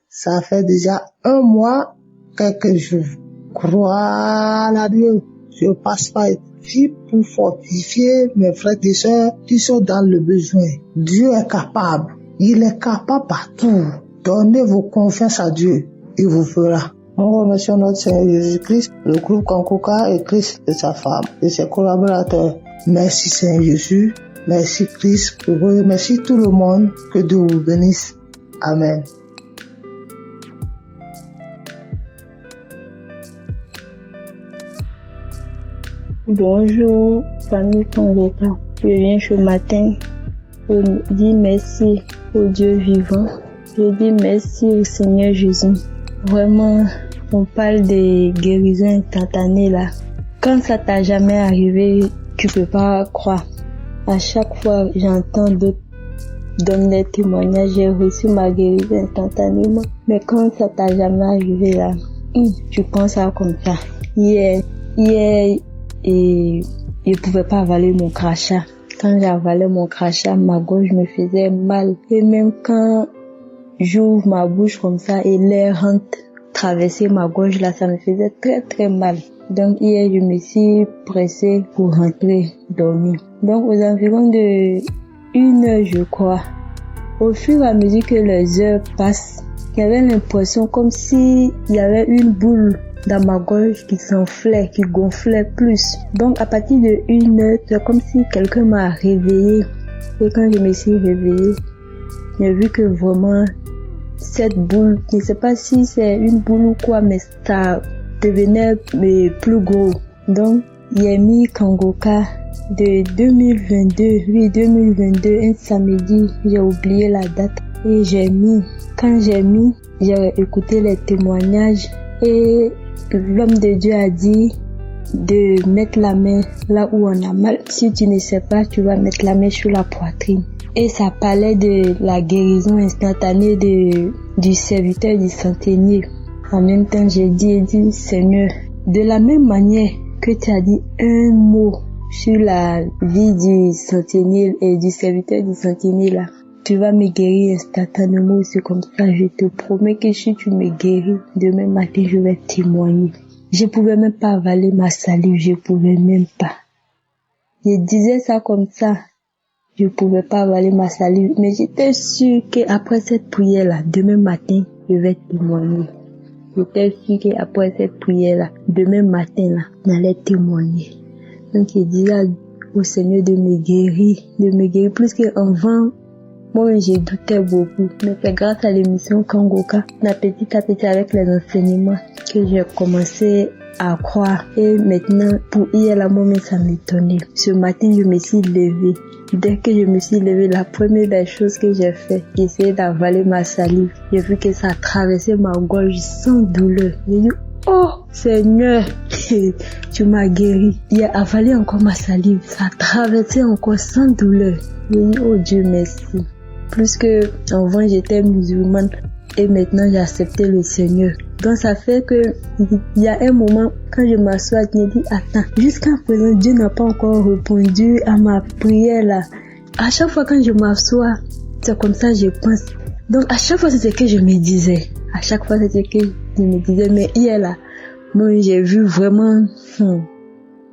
ça fait déjà 1 mois, quelques jours. Croire à Dieu, je passe par ici pour fortifier mes frères et sœurs qui sont dans le besoin. Dieu est capable, il est capable partout. Donnez vos confiances à Dieu, il vous fera. Nous remercions notre Seigneur Jésus-Christ, le groupe Kanguka et Christ et sa femme et ses collaborateurs. Merci Seigneur Jésus, merci Christ, je vous remercie tout le monde, que Dieu vous bénisse. Amen. Bonjour, famille Kanguka. Je viens ce matin pour dire merci au Dieu vivant. Je dis merci au Seigneur Jésus. Vraiment, on parle des guérisons instantanées là. Quand ça t'a jamais arrivé, tu peux pas croire. À chaque fois, j'entends d'autres donner des témoignages, j'ai reçu ma guérison instantanément. Mais quand ça t'a jamais arrivé là, tu penses à comme ça. Hier, et je pouvais pas avaler mon crachat. Quand j'avalais mon crachat, ma gorge me faisait mal. Et même quand j'ouvre ma bouche comme ça et l'air rentre traverser ma gorge là, ça me faisait très très mal. Donc hier, je me suis pressée pour rentrer dormir. Donc aux environs de 1 heure, je crois, au fur et à mesure que les heures passent, j'avais l'impression comme si il y avait une boule dans ma gorge qui s'enflait, qui gonflait plus. Donc à partir de 1 heure, c'est comme si quelqu'un m'a réveillée. Et quand je me suis réveillée, j'ai vu que vraiment cette boule, je ne sais pas si c'est une boule ou quoi, mais ça devenait plus gros. Donc j'ai mis Kanguka de 2022, un samedi, j'ai oublié la date. Et quand j'ai écouté les témoignages et l'homme de Dieu a dit de mettre la main là où on a mal. Si tu ne sais pas, tu vas mettre la main sur la poitrine. Et ça parlait de la guérison instantanée du serviteur du centenier. En même temps, j'ai dit, Seigneur, de la même manière que tu as dit un mot sur la vie du centenier et du serviteur du centenier là, tu vas me guérir instantanément aussi comme ça. Je te promets que si tu me guéris, demain matin, je vais témoigner. Je pouvais même pas avaler ma salive, je pouvais même pas. Je disais ça comme ça. Je pouvais pas avaler ma salive, mais j'étais sûre qu'après cette prière-là, demain matin, je vais témoigner. J'étais sûre qu'après cette prière-là, demain matin, là, j'allais témoigner. Donc, je disais au Seigneur de me guérir plus qu'avant. Moi, j'ai douté beaucoup, mais c'est grâce à l'émission Kangoka, petit à petit avec les enseignements, que j'ai commencé à croire. Et maintenant, pour hier, là, moi, ça m'étonnait. Ce matin, je me suis levée. Dès que je me suis levée, la première des choses que j'ai fait, j'ai essayé d'avaler ma salive. J'ai vu que ça traversait ma gorge sans douleur. J'ai dit, oh Seigneur, tu m'as guéri. Il a avalé encore ma salive. Ça traversait encore sans douleur. J'ai dit, oh Dieu, merci. Plus que avant, j'étais musulmane et maintenant j'ai accepté le Seigneur. Donc ça fait que il y a un moment quand je m'assois, je me dis attends, jusqu'à présent Dieu n'a pas encore répondu à ma prière là. À chaque fois quand je m'assois, c'est comme ça je pense. Donc à chaque fois c'est ce que je me disais. À chaque fois c'est ce que je me disais. Mais hier là, moi j'ai vu vraiment.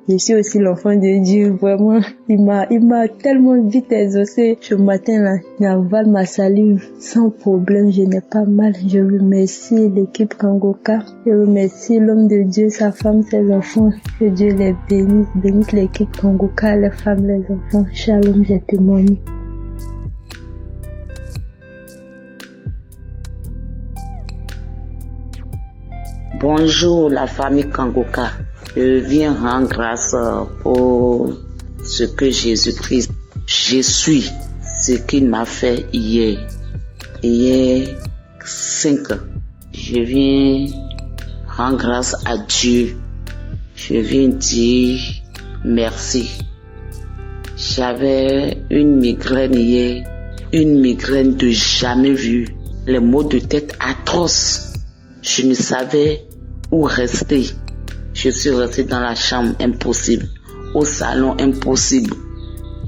Je suis aussi l'enfant de Dieu, vraiment. Il m'a tellement vite exaucé. Ce matin-là, j'avale ma salive sans problème, je n'ai pas mal. Je remercie l'équipe Kangoka. Je remercie l'homme de Dieu, sa femme, ses enfants. Que Dieu les bénisse. Bénisse l'équipe Kangoka, les femmes, les enfants. Shalom, j'ai témoigné. Bonjour la famille Kangoka. Je viens rendre grâce pour ce que Jésus-Christ, je suis ce qu'il m'a fait hier. Hier 5 ans. Je viens rendre grâce à Dieu. Je viens dire merci. J'avais une migraine hier, une migraine de jamais vue. Les maux de tête atroces. Je ne savais où rester. Je suis restée dans la chambre, impossible. Au salon, impossible.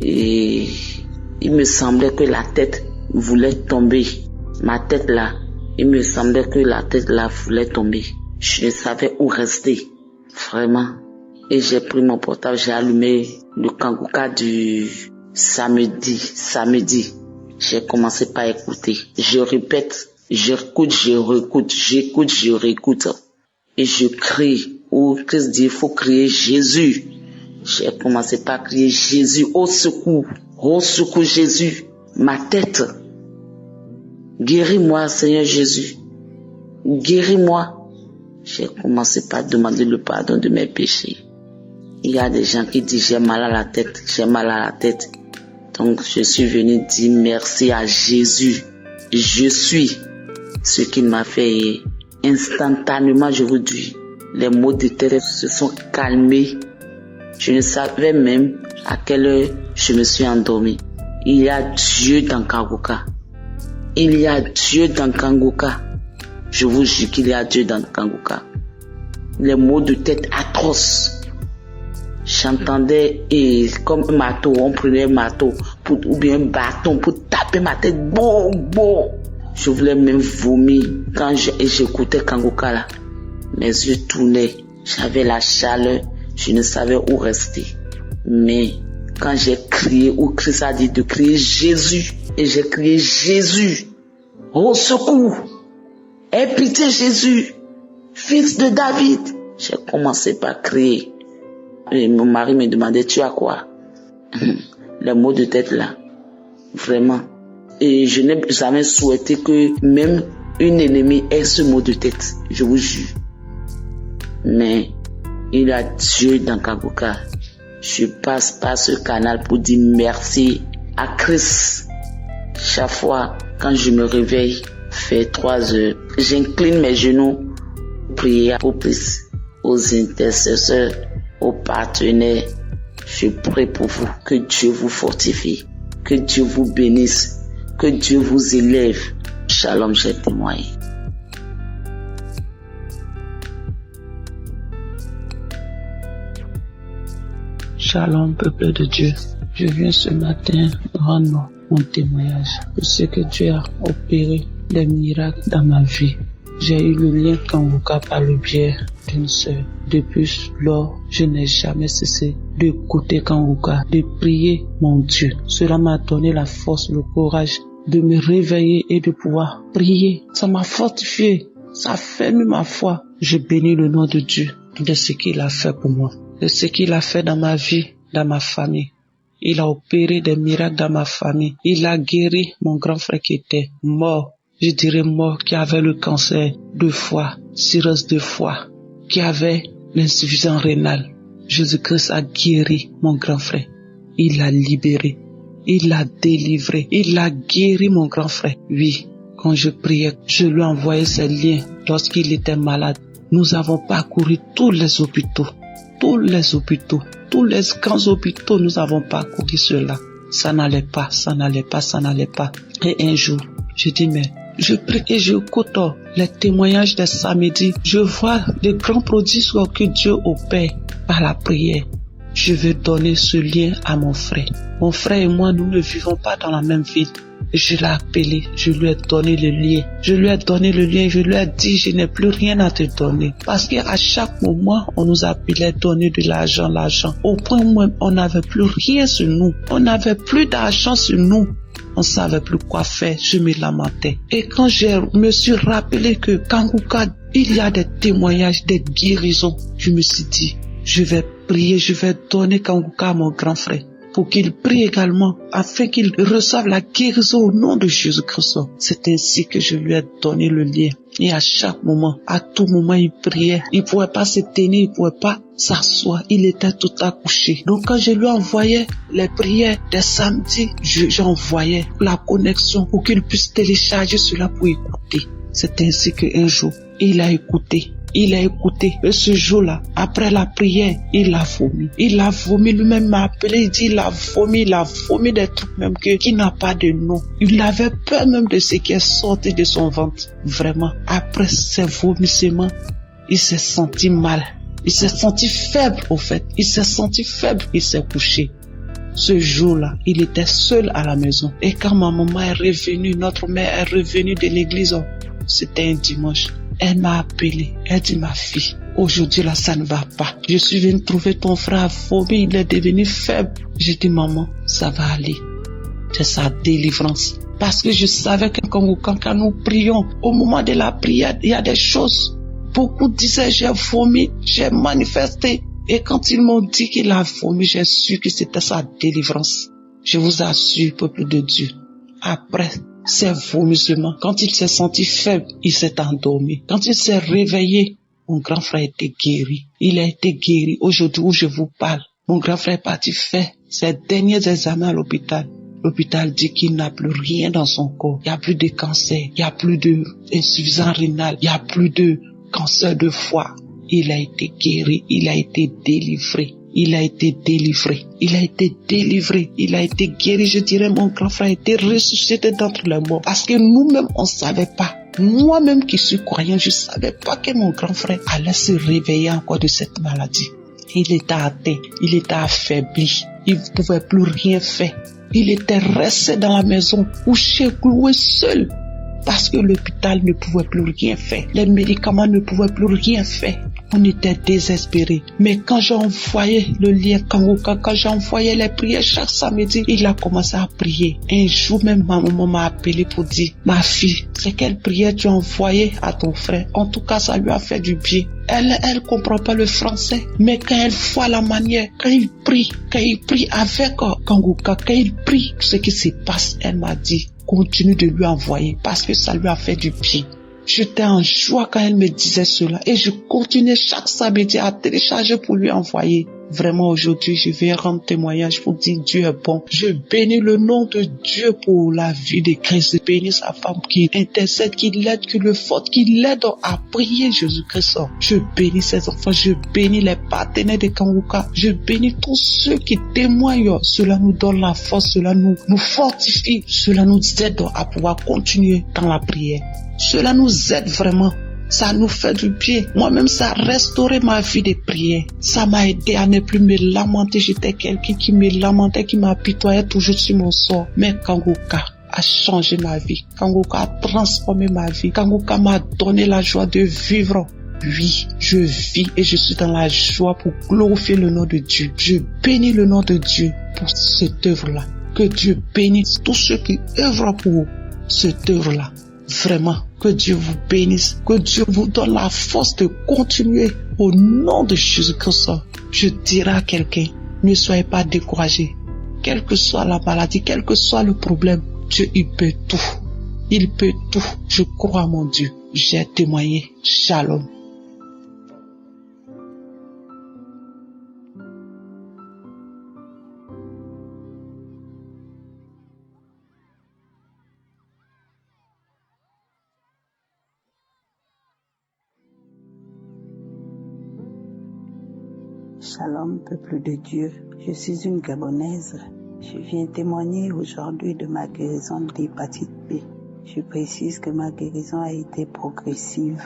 Et il me semblait que la tête voulait tomber. Ma tête là, il me semblait que la tête là voulait tomber. Je ne savais où rester. Vraiment. Et j'ai pris mon portable, j'ai allumé le Kangoka du samedi. J'ai commencé par écouter. Je répète, j'écoute, je réécoute, j'écoute, je réécoute. Et je crie. Où Christ dit, il faut crier Jésus. J'ai commencé par crier Jésus, au secours Jésus, ma tête. Guéris-moi, Seigneur Jésus. Guéris-moi. J'ai commencé par demander le pardon de mes péchés. Il y a des gens qui disent, j'ai mal à la tête. Donc, je suis venu dire merci à Jésus. Je suis ce qu'il m'a fait. Instantanément, je vous dis, les maux de tête se sont calmés. Je ne savais même à quelle heure je me suis endormi. Il y a Dieu dans Kangoka. Il y a Dieu dans Kangoka. Je vous jure qu'il y a Dieu dans Kangoka. Les maux de tête atroces. J'entendais comme un marteau, on prenait un marteau ou bien un bâton pour taper ma tête. Bon. Je voulais même vomir quand j'écoutais Kangoka là. Mes yeux tournaient, j'avais la chaleur, je ne savais où rester. Mais quand j'ai crié, où Christ a dit de crier Jésus, et j'ai crié Jésus, au secours, aie pitié Jésus, fils de David. J'ai commencé par crier. Et mon mari me demandait, tu as quoi? Les maux de tête là, vraiment. Et je n'ai jamais souhaité que même une ennemie ait ce mot de tête, je vous jure. Mais il y a Dieu dans Kangoka. Je passe par ce canal pour dire merci à Christ. Chaque fois quand je me réveille, fait 3 heures, j'incline mes genoux, prier pour plus aux intercesseurs, aux partenaires. Je prie pour vous, que Dieu vous fortifie, que Dieu vous bénisse, que Dieu vous élève. Shalom, j'ai témoigné. Shalom, peuple de Dieu. Je viens ce matin rendre mon témoignage de ce que Dieu a opéré des miracles dans ma vie. J'ai eu le lien Kanguka par le biais d'une sœur. Depuis lors, je n'ai jamais cessé d'écouter Kanguka, de prier mon Dieu. Cela m'a donné la force, le courage de me réveiller et de pouvoir prier. Ça m'a fortifié, ça a fermé ma foi. Je bénis le nom de Dieu de ce qu'il a fait pour moi, de ce qu'il a fait dans ma vie, dans ma famille. Il a opéré des miracles dans ma famille. Il a guéri mon grand frère qui était mort. Je dirais mort, qui avait le cancer 2 fois, cirrhose 2 fois, qui avait l'insuffisance rénale. Jésus-Christ a guéri mon grand frère. Il l'a libéré. Il l'a délivré. Il a guéri mon grand frère. Oui, quand je priais, je lui envoyais ses liens lorsqu'il était malade. Nous avons parcouru tous les hôpitaux, tous les grands hôpitaux, nous avons parcouru cela. Ça n'allait pas. Et un jour, je dis, mais je prie et j'écoute les témoignages des samedis. Je vois les grands prodiges que Dieu opère par la prière. Je veux donner ce lien à mon frère. Mon frère et moi, nous ne vivons pas dans la même ville. Je l'ai appelé, je lui ai donné le lien. Je lui ai dit, je n'ai plus rien à te donner. Parce qu'à chaque moment, on nous appelait donner de l'argent. Au point où on n'avait plus rien sur nous. On n'avait plus d'argent sur nous. On ne savait plus quoi faire. Je me lamentais. Et quand je me suis rappelé que Kanguka, il y a des témoignages, des guérisons, je me suis dit, je vais prier, je vais donner Kanguka à mon grand frère, pour qu'il prie également, afin qu'il reçoive la guérison au nom de Jésus-Christ. C'est ainsi que je lui ai donné le lien. Et à chaque moment, à tout moment, il priait. Il ne pouvait pas se tenir, il ne pouvait pas s'asseoir. Il était tout accouché. Donc quand je lui envoyais les prières des samedis, j'envoyais la connexion pour qu'il puisse télécharger cela pour écouter. C'est ainsi qu'un jour, il a écouté. Et ce jour-là, après la prière, il a vomi. Lui-même m'a appelé, il dit, il a vomi des trucs même qui n'a pas de nom. Il avait peur même de ce qui est sorti de son ventre. Vraiment, après ces vomissements, il s'est senti mal. Il s'est senti faible, au fait. Il s'est couché. Ce jour-là, il était seul à la maison. Et quand ma maman est revenue, notre mère est revenue de l'église, c'était un dimanche. Elle m'a appelé, elle dit, ma fille, aujourd'hui là ça ne va pas. Je suis venue trouver ton frère vomi, il est devenu faible. J'ai dit, maman, ça va aller. C'est sa délivrance. Parce que je savais que quand nous prions, au moment de la prière, il y a des choses. Beaucoup disaient, j'ai vomi, j'ai manifesté. Et quand ils m'ont dit qu'il a vomi, j'ai su que c'était sa délivrance. Je vous assure, peuple de Dieu, après ces vomissements, quand il s'est senti faible, il s'est endormi. Quand il s'est réveillé, mon grand frère était guéri. Il a été guéri. Aujourd'hui où je vous parle, mon grand frère est parti faire ses derniers examens à l'hôpital. L'hôpital dit qu'il n'a plus rien dans son corps. Il n'y a plus de cancer, il n'y a plus d'insuffisance rénale, il n'y a plus de cancer de foie. Il a été guéri, il a été délivré. Il a été délivré. Il a été guéri. Je dirais, mon grand frère a été ressuscité d'entre les morts. Parce que nous-mêmes, on ne savait pas. Moi-même qui suis croyant, je ne savais pas que mon grand frère allait se réveiller encore de cette maladie. Il était atteint. Il était affaibli. Il ne pouvait plus rien faire. Il était resté dans la maison, couché, cloué seul. Parce que l'hôpital ne pouvait plus rien faire. Les médicaments ne pouvaient plus rien faire. On était désespérés. Mais quand j'ai envoyé le lien Kanguka, quand j'ai envoyé les prières chaque samedi, il a commencé à prier. Un jour même, ma maman m'a appelé pour dire, ma fille, c'est quelle prière tu as envoyée à ton frère? En tout cas, ça lui a fait du bien. Elle comprend pas le français. Mais quand elle voit la manière, quand il prie avec Kanguka, quand il prie, ce qui se passe, elle m'a dit, continue de lui envoyer parce que ça lui a fait du bien. J'étais en joie quand elle me disait cela et je continuais chaque samedi à télécharger pour lui envoyer. Vraiment aujourd'hui, je vais rendre témoignage pour dire Dieu est bon. Je bénis le nom de Dieu pour la vie de Christ. Je bénis sa femme qui intercède, qui l'aide, qui le force, qui l'aide à prier Jésus-Christ. Je bénis ses enfants, je bénis les partenaires de Kanguka. Je bénis tous ceux qui témoignent. Cela nous donne la force, cela nous fortifie, cela nous aide à pouvoir continuer dans la prière. Cela nous aide vraiment. Ça nous fait du bien. Moi-même, ça a restauré ma vie de prière. Ça m'a aidé à ne plus me lamenter. J'étais quelqu'un qui me lamentait, qui m'apitoyait toujours sur mon sort. Mais Kanguka a changé ma vie. Kanguka a transformé ma vie. Kanguka m'a donné la joie de vivre. Oui, je vis et je suis dans la joie pour glorifier le nom de Dieu. Je bénis le nom de Dieu pour cette œuvre-là. Que Dieu bénisse tous ceux qui œuvrent pour cette œuvre-là. Vraiment, que Dieu vous bénisse. Que Dieu vous donne la force de continuer au nom de Jésus-Christ. Je dirai à quelqu'un, ne soyez pas découragés. Quelle que soit la maladie, quel que soit le problème, Dieu, il peut tout. Il peut tout. Je crois en mon Dieu. J'ai témoigné. Shalom. Shalom, peuple de Dieu. Je suis une Gabonaise. Je viens témoigner aujourd'hui de ma guérison de l'hépatite B. Je précise que ma guérison a été progressive.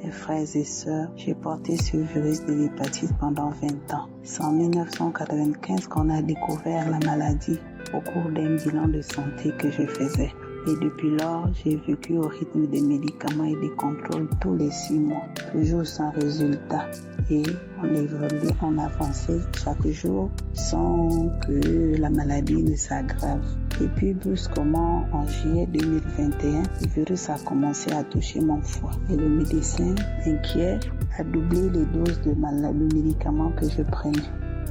Mes frères et sœurs, j'ai porté ce virus de l'hépatite pendant 20 ans. C'est en 1995 qu'on a découvert la maladie au cours d'un bilan de santé que je faisais. Et depuis lors, j'ai vécu au rythme des médicaments et des contrôles tous les 6 mois, toujours sans résultat. Et on évolue, on avançait chaque jour sans que la maladie ne s'aggrave. Et puis brusquement, en juillet 2021, le virus a commencé à toucher mon foie. Et le médecin, inquiet, a doublé les doses de médicaments que je prenais.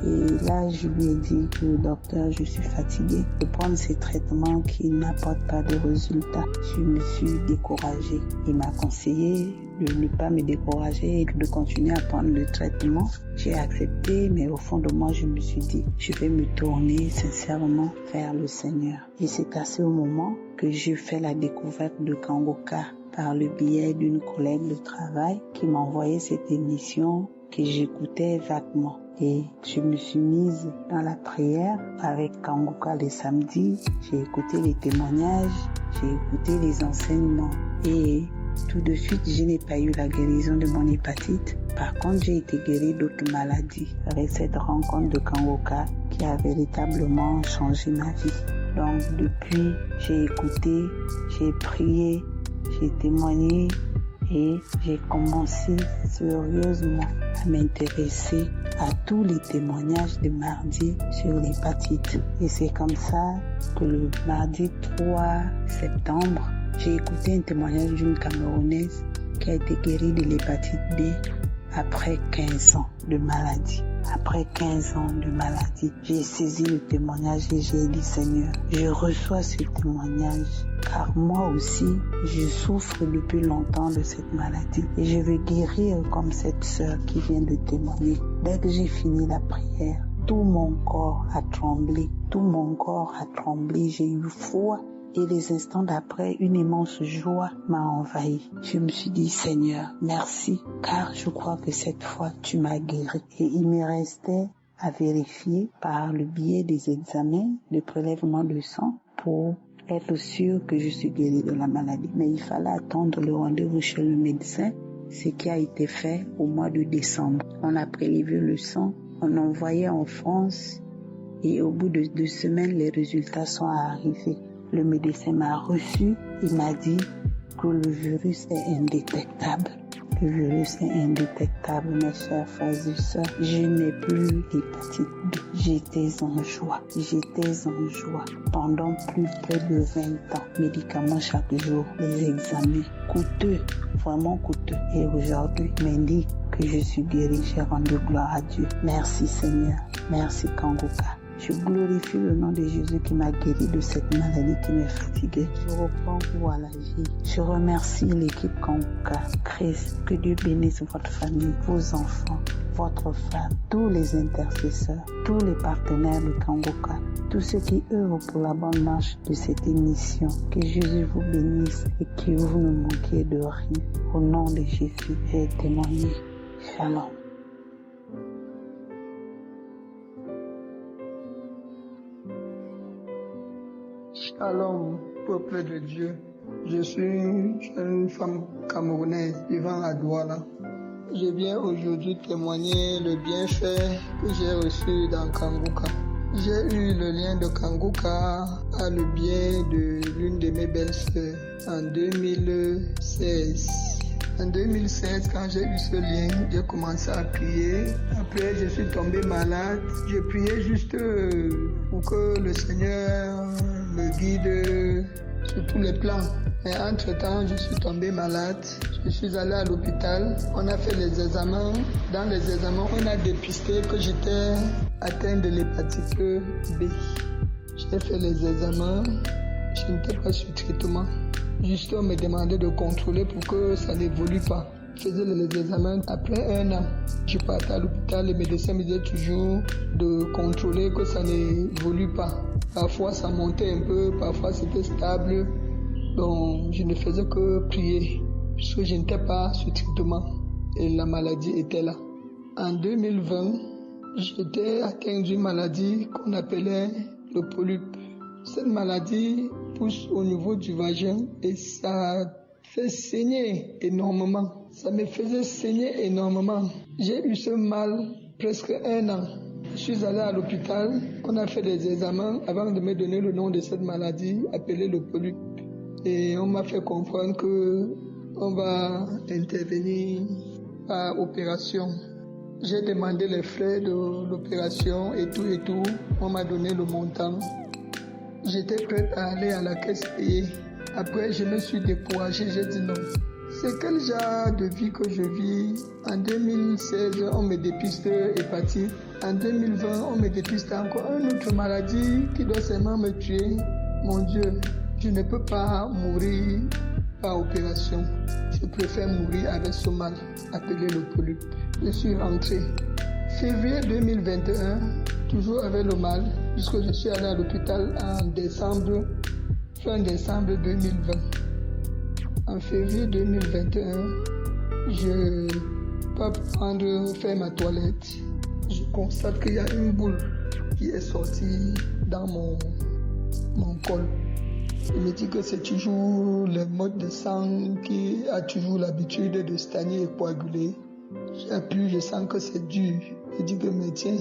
Et là, je lui ai dit que docteur, je suis fatiguée de prendre ces traitements qui n'apportent pas de résultats. Je me suis découragée. Il m'a conseillé de ne pas me décourager et de continuer à prendre le traitement. J'ai accepté, mais au fond de moi, je me suis dit, je vais me tourner sincèrement vers le Seigneur. Et c'est à ce moment que j'ai fait la découverte de Kanguka par le biais d'une collègue de travail qui m'a envoyé cette émission que j'écoutais vaguement. Et je me suis mise dans la prière avec Kanguka les samedis. J'ai écouté les témoignages, j'ai écouté les enseignements. Et tout de suite, je n'ai pas eu la guérison de mon hépatite. Par contre, j'ai été guérie d'autres maladies avec cette rencontre de Kanguka qui a véritablement changé ma vie. Donc depuis, j'ai écouté, j'ai prié, j'ai témoigné et j'ai commencé sérieusement à m'intéresser à tous les témoignages de mardi sur l'hépatite. Et c'est comme ça que le mardi 3 septembre, j'ai écouté un témoignage d'une Camerounaise qui a été guérie de l'hépatite B après 15 ans de maladie. Après 15 ans de maladie, j'ai saisi le témoignage et j'ai dit, Seigneur, je reçois ce témoignage car moi aussi, je souffre depuis longtemps de cette maladie et je veux guérir comme cette sœur qui vient de témoigner. Dès que j'ai fini la prière, tout mon corps a tremblé, j'ai eu foi. Et les instants d'après, une immense joie m'a envahi. Je me suis dit, Seigneur, merci, car je crois que cette fois, tu m'as guéri. Et il me restait à vérifier par le biais des examens, de prélèvement de sang, pour être sûr que je suis guérie de la maladie. Mais il fallait attendre le rendez-vous chez le médecin, ce qui a été fait au mois de décembre. On a prélevé le sang, on envoyait en France, et au bout de 2 semaines, les résultats sont arrivés. Le médecin m'a reçu, il m'a dit que le virus est indétectable. Le virus est indétectable, mes chers frères et sœurs. Je n'ai plus l'hépatite B. J'étais en joie. Pendant plus près de 20 ans. Médicaments chaque jour, les examens coûteux, vraiment coûteux. Et aujourd'hui, il m'indique que je suis guérie. J'ai rendu gloire à Dieu. Merci Seigneur. Merci Kanguka. Je glorifie le nom de Jésus qui m'a guéri de cette maladie qui me fatiguait. Je reprends goût à la vie. Je remercie l'équipe Kanguka. Christ, que Dieu bénisse votre famille, vos enfants, votre femme, tous les intercesseurs, tous les partenaires de Kanguka, tous ceux qui œuvrent pour la bonne marche de cette émission. Que Jésus vous bénisse et que vous ne manquiez de rien. Au nom de Jésus, j'ai témoigné. Shalom. Shalom, peuple de Dieu. Je suis une femme camerounaise vivant à Douala. Je viens aujourd'hui témoigner le bienfait que j'ai reçu dans Kanguka. J'ai eu le lien de Kanguka à le biais de l'une de mes belles-sœurs en 2016. En 2016, quand j'ai eu ce lien, j'ai commencé à prier. Après, je suis tombé malade. Je priais juste pour que le Seigneur me guide sur tous les plans. Mais entre-temps, je suis tombé malade. Je suis allé à l'hôpital. On a fait les examens. Dans les examens, on a dépisté que j'étais atteint de l'hépatite B. J'ai fait les examens. Je n'étais pas sur traitement. Juste, on me demandait de contrôler pour que ça n'évolue pas. Je faisais les examens après 1 an. Je partais à l'hôpital, les médecins me disaient toujours de contrôler que ça n'évolue pas. Parfois, ça montait un peu, parfois, c'était stable. Donc, je ne faisais que prier, puisque je n'étais pas sous traitement et la maladie était là. En 2020, j'étais atteint d'une maladie qu'on appelait le polype. Cette maladie pousse au niveau du vagin et ça fait saigner énormément. Ça me faisait saigner énormément. J'ai eu ce mal presque 1 an. Je suis allé à l'hôpital, on a fait des examens avant de me donner le nom de cette maladie appelée le polype. Et on m'a fait comprendre que on va intervenir par opération. J'ai demandé les frais de l'opération et tout. On m'a donné le montant. J'étais prête à aller à la caisse payer. Après, je me suis découragé, j'ai dit non. C'est quel genre de vie que je vis? En 2016, on me dépiste hépatite. En 2020, on me dépiste encore une autre maladie qui doit seulement me tuer. Mon Dieu, je ne peux pas mourir par opération. Je préfère mourir avec ce mal appelé le polype. Je suis rentré. Février 2021, toujours avec le mal, puisque je suis allé à l'hôpital en décembre, fin décembre 2020. En février 2021, je peux faire ma toilette. Je constate qu'il y a une boule qui est sortie dans mon col. Je me dis que c'est toujours le mode de sang qui a toujours l'habitude de stagner et coaguler. J'appuie, je sens que c'est dur. Je dis que mais tiens,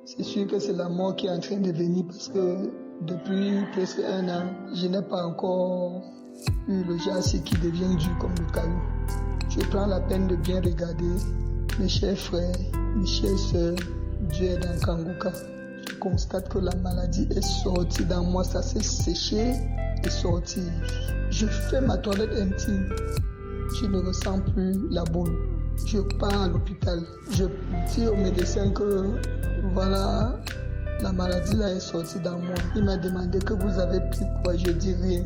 c'est sûr que c'est la mort qui est en train de venir parce que depuis presque 1 an, je n'ai pas encore eu le jassé qui devient dur comme le caillou. Je prends la peine de bien regarder mes chers frères, mes chères sœurs, Dieu est dans Kanguka. Je constate que la maladie est sortie dans moi, ça s'est séché et sorti. Je fais ma toilette intime, je ne ressens plus la boule. Je pars à l'hôpital, je dis au médecin que voilà, la maladie là est sortie dans moi. Il m'a demandé que vous avez pris quoi, je dis rien.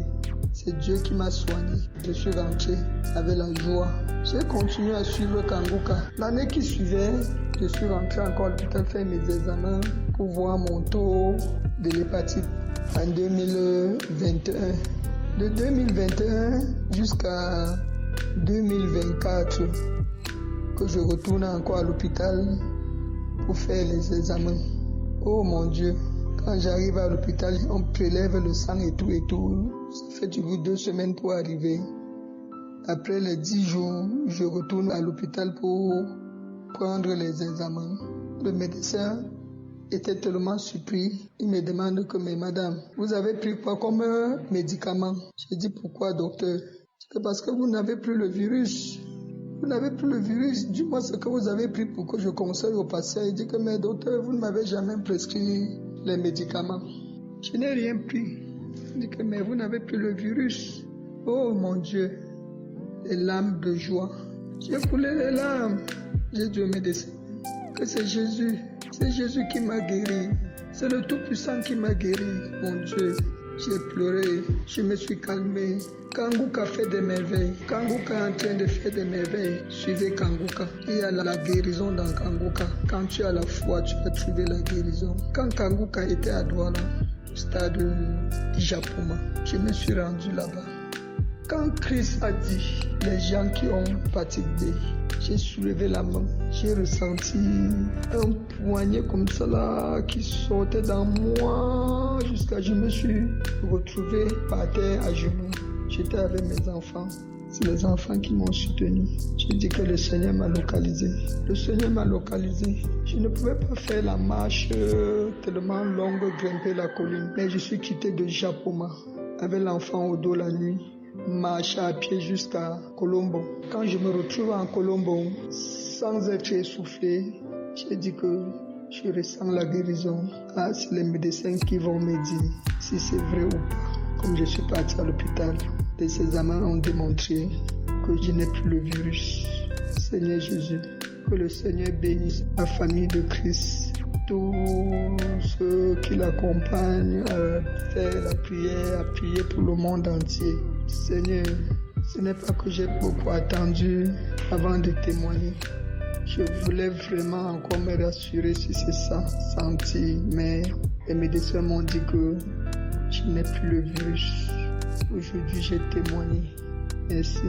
C'est Dieu qui m'a soigné. Je suis rentré avec la joie. J'ai continué à suivre Kanguka. L'année qui suivait, je suis rentré encore à l'hôpital faire mes examens pour voir mon taux de l'hépatite en 2021. De 2021 jusqu'à 2024, que je retourne encore à l'hôpital pour faire les examens. Oh mon Dieu, quand j'arrive à l'hôpital, on prélève le sang et tout. Ça fait du coup 2 semaines pour arriver. Après les 10 jours, je retourne à l'hôpital pour prendre les examens. Le médecin était tellement surpris. Il me demande que, mais madame, vous avez pris quoi comme médicament? J'ai dit, pourquoi docteur? C'est parce que vous n'avez plus le virus. Vous n'avez plus le virus. Dis-moi ce que vous avez pris pour que je conseille aux patients. Il dit que, mais docteur, vous ne m'avez jamais prescrit les médicaments. Je n'ai rien pris. Il dit que, mais vous n'avez plus le virus. Oh mon Dieu, les larmes de joie. J'ai coulé les larmes. J'ai dit au médecin que c'est Jésus qui m'a guéri. C'est le Tout-Puissant qui m'a guéri, mon Dieu. J'ai pleuré, je me suis calmé. Kanguka fait des merveilles. Kanguka est en train de faire des merveilles. Suivez Kanguka. Il y a la guérison dans Kanguka. Quand tu as la foi, tu vas trouver la guérison. Quand Kanguka était à Douala, au stade d'Ijapoma, je me suis rendu là-bas. Quand Christ a dit, les gens qui ont hépatite B, j'ai soulevé la main, j'ai ressenti un poignet comme ça là qui sortait dans moi jusqu'à je me suis retrouvé par terre à genoux. J'étais avec mes enfants. C'est les enfants qui m'ont soutenu. J'ai dit que le Seigneur m'a localisé. Le Seigneur m'a localisé. Je ne pouvais pas faire la marche tellement longue, grimper la colline. Mais je suis quitté de Japoma avec l'enfant au dos la nuit. Marcher à pied jusqu'à Colombo. Quand je me retrouve en Colombo, sans être essoufflé, j'ai dit que je ressens la guérison. Ah, c'est les médecins qui vont me dire si c'est vrai ou pas. Comme je suis parti à l'hôpital, les examens ont démontré que je n'ai plus le virus. Seigneur Jésus, que le Seigneur bénisse la famille de Christ, tous ceux qui l'accompagnent à faire la prière, à prier pour le monde entier. Seigneur, ce n'est pas que j'ai beaucoup attendu avant de témoigner. Je voulais vraiment encore me rassurer si c'est ça, sentir, mais les médecins m'ont dit que je n'ai plus le virus. Aujourd'hui, j'ai témoigné. Merci.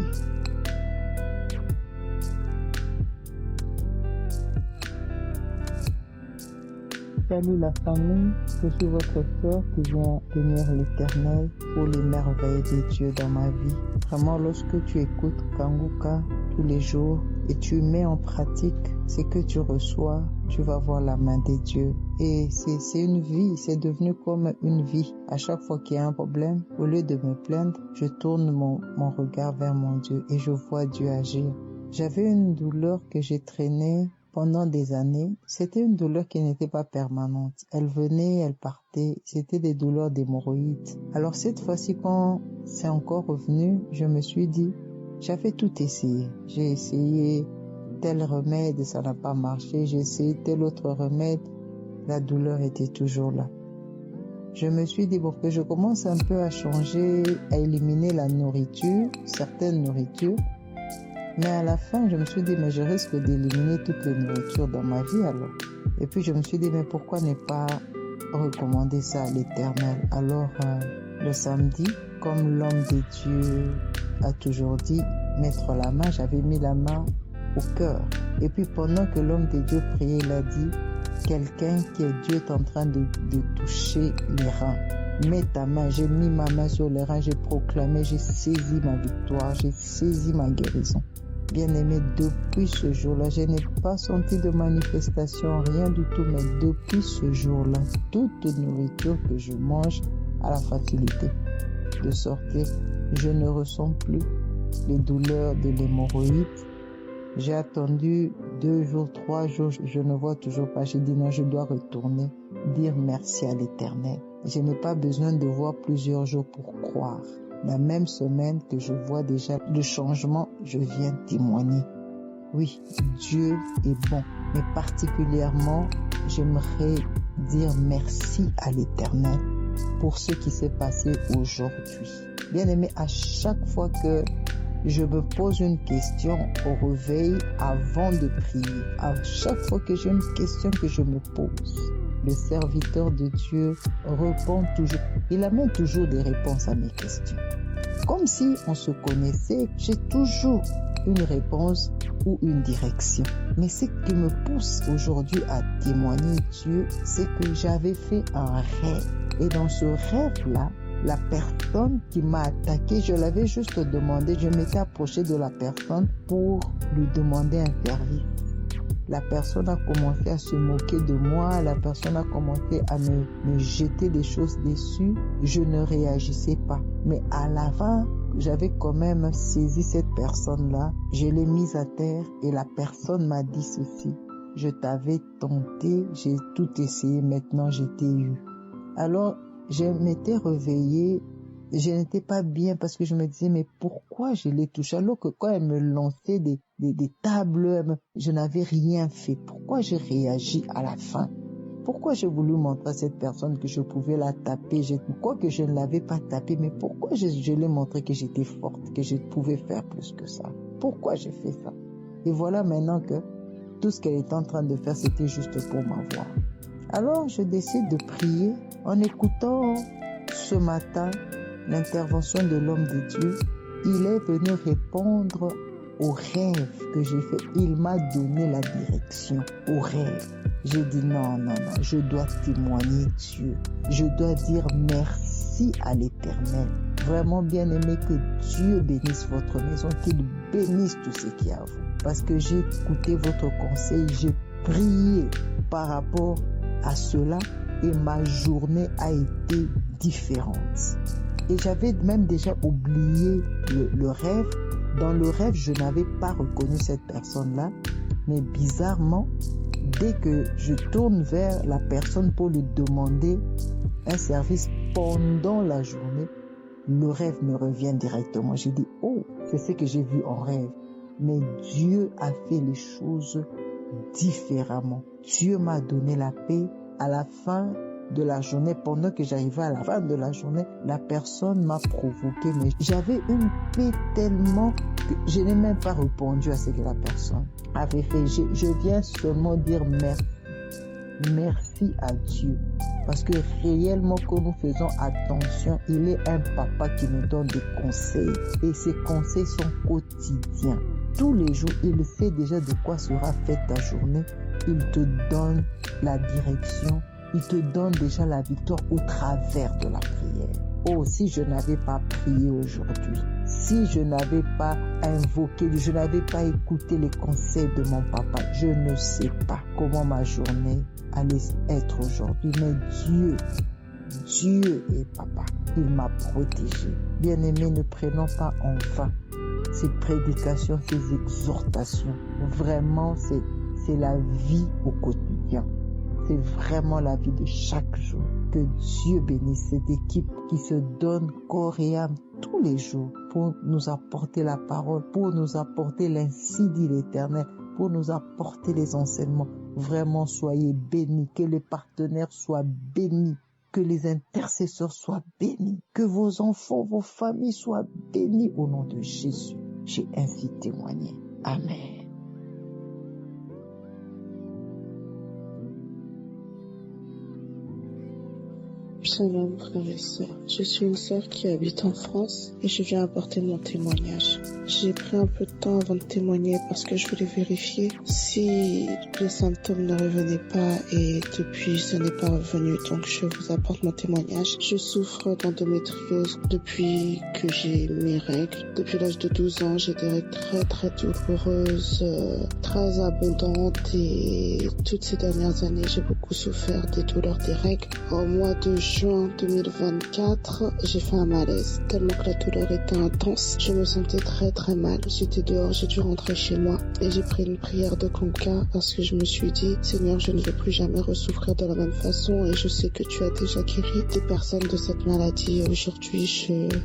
Salut la famille, je suis votre sœur qui vient bénir l'Éternel pour les merveilles de Dieu dans ma vie. Vraiment, lorsque tu écoutes Kanguka tous les jours et tu mets en pratique ce que tu reçois, tu vas voir la main de Dieu. Et c'est une vie, c'est devenu comme une vie. À chaque fois qu'il y a un problème, au lieu de me plaindre, je tourne mon regard vers mon Dieu et je vois Dieu agir. J'avais une douleur que j'ai traînée pendant des années. C'était une douleur qui n'était pas permanente. Elle venait, elle partait. C'était des douleurs d'hémorroïdes. Alors cette fois-ci, quand c'est encore revenu, je me suis dit, j'avais tout essayé. J'ai essayé tel remède, ça n'a pas marché. J'ai essayé tel autre remède. La douleur était toujours là. Je me suis dit, bon, que je commence un peu à changer, à éliminer la nourriture, certaines nourritures. Mais à la fin, je me suis dit, mais je risque d'éliminer toutes les nourritures dans ma vie alors. Et puis je me suis dit, mais pourquoi ne pas recommander ça à l'Éternel? Alors, le samedi, comme l'homme de Dieu a toujours dit, mettre la main, j'avais mis la main au cœur. Et puis pendant que l'homme de Dieu priait, il a dit, quelqu'un qui est Dieu est en train de toucher les reins. Mets ta main, j'ai mis ma main sur les reins, j'ai proclamé, j'ai saisi ma victoire, j'ai saisi ma guérison. Bien-aimé, depuis ce jour-là, je n'ai pas senti de manifestation, rien du tout, mais depuis ce jour-là, toute nourriture que je mange a la facilité de sortir. Je ne ressens plus les douleurs de l'hémorroïde. J'ai attendu 2 jours, 3 jours, je ne vois toujours pas. J'ai dit non, je dois retourner, dire merci à l'Éternel. Je n'ai pas besoin de voir plusieurs jours pour croire. La même semaine que je vois déjà le changement, je viens témoigner. Oui, Dieu est bon, mais particulièrement, j'aimerais dire merci à l'Éternel pour ce qui s'est passé aujourd'hui. Bien aimé, à chaque fois que je me pose une question au réveil avant de prier, à chaque fois que j'ai une question que je me pose, le serviteur de Dieu répond toujours. Il amène toujours des réponses à mes questions. Comme si on se connaissait, j'ai toujours une réponse ou une direction. Mais ce qui me pousse aujourd'hui à témoigner Dieu, c'est que j'avais fait un rêve. Et dans ce rêve-là, la personne qui m'a attaqué, je l'avais juste demandé, je m'étais approché de la personne pour lui demander un service. La personne a commencé à se moquer de moi, la personne a commencé à me jeter des choses dessus. Je ne réagissais pas. Mais à la fin, j'avais quand même saisi cette personne-là, je l'ai mise à terre et la personne m'a dit ceci. Je t'avais tenté, j'ai tout essayé, maintenant je t'ai eu. Alors, je m'étais réveillée, je n'étais pas bien parce que je me disais, mais pourquoi je l'ai touché? Alors que quand elle me lançait des tables, je n'avais rien fait. Pourquoi j'ai réagi à la fin? Pourquoi j'ai voulu montrer à cette personne que je pouvais la taper? Pourquoi que je ne l'avais pas tapée? Mais pourquoi je l'ai montré que j'étais forte, que je pouvais faire plus que ça? Pourquoi j'ai fait ça? Et voilà maintenant que tout ce qu'elle était en train de faire, c'était juste pour m'avoir. Alors, je décide de prier en écoutant ce matin l'intervention de l'homme de Dieu. Il est venu répondre au rêve que j'ai fait. Il m'a donné la direction au rêve. J'ai dit non, je dois témoigner Dieu. Je dois dire merci à l'Éternel. Vraiment bien aimé, que Dieu bénisse votre maison, qu'il bénisse tout ce qui est à vous. Parce que j'ai écouté votre conseil, j'ai prié par rapport à cela et ma journée a été différente. Et j'avais même déjà oublié le rêve. Dans le rêve, je n'avais pas reconnu cette personne-là, mais bizarrement, dès que je tourne vers la personne pour lui demander un service pendant la journée, le rêve me revient directement. J'ai dit, oh, c'est ce que j'ai vu en rêve. Mais Dieu a fait les choses différemment. Dieu m'a donné la paix à la fin de la journée. Pendant que j'arrivais à la fin de la journée, la personne m'a provoqué, mais j'avais une paix tellement que je n'ai même pas répondu à ce que la personne avait fait. Je viens seulement dire merci. Merci à Dieu. Parce que réellement, quand nous faisons attention, il est un papa qui nous donne des conseils. Et ces conseils sont quotidiens. Tous les jours, il sait déjà de quoi sera faite ta journée. Il te donne la direction. Il te donne déjà la victoire au travers de la prière. Oh, si je n'avais pas prié aujourd'hui, si je n'avais pas invoqué, je n'avais pas écouté les conseils de mon papa, je ne sais pas comment ma journée allait être aujourd'hui. Mais Dieu est papa. Il m'a protégé. Bien-aimé, ne prenons pas en vain ces prédications, ces exhortations. Vraiment, c'est la vie au quotidien. C'est vraiment la vie de chaque jour. Que Dieu bénisse cette équipe qui se donne corps et âme tous les jours pour nous apporter la parole, pour nous apporter l'ainsi dit l'Éternel, pour nous apporter les enseignements. Vraiment, soyez bénis, que les partenaires soient bénis, que les intercesseurs soient bénis, que vos enfants, vos familles soient bénis au nom de Jésus. J'ai ainsi témoigné. Amen. Shalom, frères et sœurs. Je suis une sœur qui habite en France et je viens apporter mon témoignage. J'ai pris un peu de temps avant de témoigner parce que je voulais vérifier si les symptômes ne revenaient pas et depuis ce n'est pas revenu. Donc je vous apporte mon témoignage. Je souffre d'endométriose depuis que j'ai mes règles. Depuis l'âge de 12 ans, j'ai des règles très douloureuses, très abondantes et toutes ces dernières années, j'ai beaucoup souffert des douleurs des règles. Au mois de juin 2024, j'ai fait un malaise tellement que la douleur était intense. Je me sentais très mal. J'étais dehors, j'ai dû rentrer chez moi et j'ai pris une prière de Kanguka parce que je me suis dit, Seigneur, je ne veux plus jamais ressouffrir de la même façon et je sais que tu as déjà guéri des personnes de cette maladie. Aujourd'hui,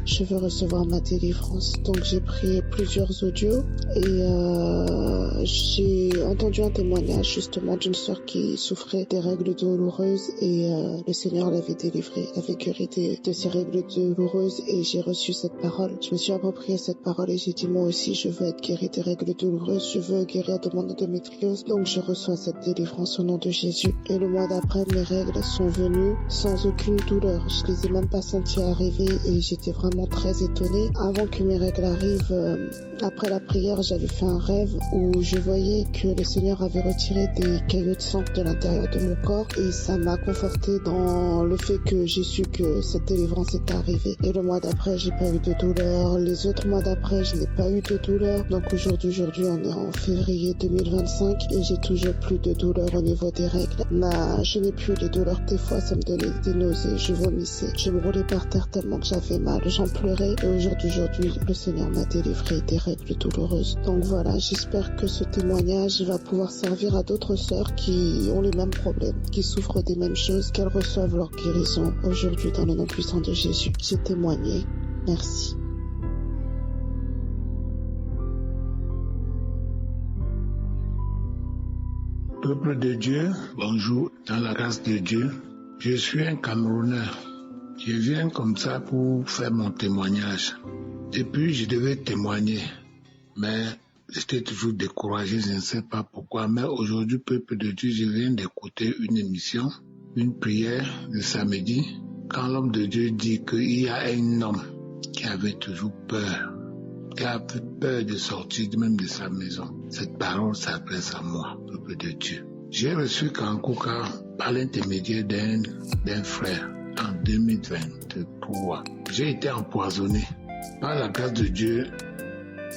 je veux recevoir ma délivrance. Donc j'ai pris plusieurs audios et j'ai entendu un témoignage justement d'une sœur qui souffrait des règles douloureuses et le Seigneur l'avait délivrée, l'avait guérie de ces règles douloureuses et j'ai reçu cette parole. Je me suis approprié cette parole et j'ai dit, moi aussi, je veux être guérie des règles douloureuses, je veux guérir de mon endométriose. Donc je reçois cette délivrance au nom de Jésus. Et le mois d'après, mes règles sont venues sans aucune douleur. Je les ai même pas senties arriver et j'étais vraiment très étonnée. Avant que mes règles arrivent, après la prière, j'avais fait un rêve où je voyais que le Seigneur avait retiré des caillots de sang de l'intérieur de mon corps et ça m'a conforté dans le fait que j'ai su que cette délivrance était arrivée. Et le mois d'après, j'ai pas eu de douleur. Les autres mois d'après, je n'ai pas eu de douleur. Donc aujourd'hui, on est en février 2025 et j'ai toujours plus de douleur au niveau des règles. Je n'ai plus les douleurs. Des fois, ça me donnait des nausées, je vomissais. Je me roulais par terre tellement que j'avais mal. J'en pleurais et aujourd'hui, le Seigneur m'a délivré des règles douloureuses. Donc voilà, j'espère que ce témoignage va pouvoir servir à d'autres sœurs qui ont les mêmes problèmes, qui souffrent des mêmes choses, qu'elles reçoivent leur guérison aujourd'hui dans le nom puissant de Jésus. J'ai témoigné. Merci. Peuple de Dieu, bonjour, dans la grâce de Dieu. Je suis un Camerounais. Je viens comme ça pour faire mon témoignage. Depuis, je devais témoigner, mais j'étais toujours découragé, je ne sais pas pourquoi. Mais aujourd'hui, peuple de Dieu, je viens d'écouter une émission, une prière de samedi, quand l'homme de Dieu dit qu'il y a un homme qui avait toujours peur, qui avait peur de sortir même de sa maison. Cette parole s'adresse à moi, peuple de Dieu. J'ai reçu Kanguka par l'intermédiaire d'un frère. en 2023. J'ai été empoisonné. Par la grâce de Dieu,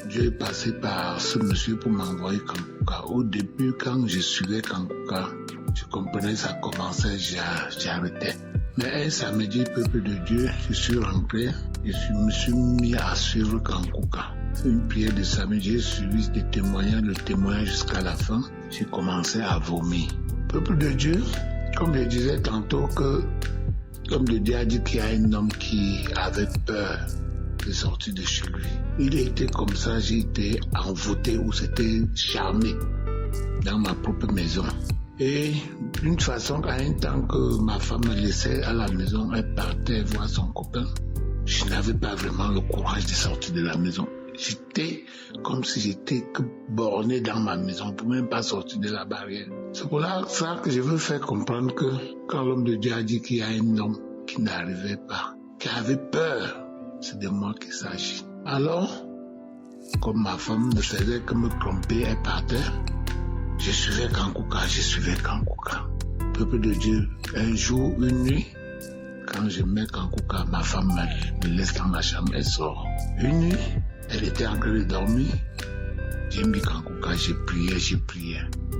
Dieu est passé par ce monsieur pour m'envoyer Kankuka. Au début, quand je suivais Kankuka, je comprenais ça commençait, j'arrêtais. Mais un samedi, peuple de Dieu, je suis rentré, me suis mis à suivre Kankuka. C'est une prière de samedi, j'ai suivi le témoignage jusqu'à la fin. J'ai commencé à vomir. Peuple de Dieu, comme je disais tantôt que l'homme de Dieu a dit qu'il y a un homme qui avait peur de sortir de chez lui. Il était comme ça, j'ai été envoûté ou c'était charmé dans ma propre maison. Et d'une façon, à un temps que ma femme me laissait à la maison, elle partait voir son copain. Je n'avais pas vraiment le courage de sortir de la maison. J'étais comme si j'étais borné dans ma maison, pour même pas sortir de la barrière. C'est pour ça que je veux faire comprendre que quand l'homme de Dieu a dit qu'il y a un homme qui n'arrivait pas, qui avait peur, c'est de moi qu'il s'agit. Alors, comme ma femme ne faisait que me tromper, elle partait. Je suivais Kankuka. Peuple de Dieu, un jour, une nuit, quand je mets Kankuka, ma femme me laisse dans ma chambre, elle sort. Une nuit, elle était en train de dormir. J'ai mis Kankuka, j'ai prié.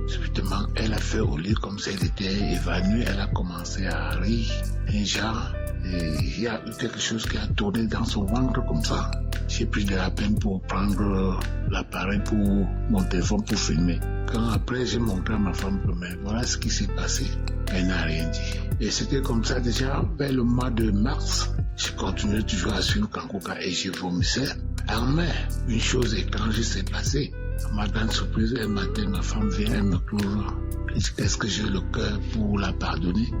Subitement, elle a fait au lit comme si elle était évanouie. Elle a commencé à rire. Un genre, il y a eu quelque chose qui a tourné dans son ventre comme ça. J'ai pris de la peine pour prendre l'appareil pour mon téléphone pour filmer. Quand après j'ai montré à ma femme mais voilà ce qui s'est passé, elle n'a rien dit. Et c'était comme ça déjà vers le mois de mars. Je continuais toujours à suivre Kankuka et je vomissais. En mai, une chose étrange s'est passée. À ma grande surprise, un matin, ma femme vient, elle me trouve. Elle dit qu'est-ce que j'ai le cœur pour la pardonner.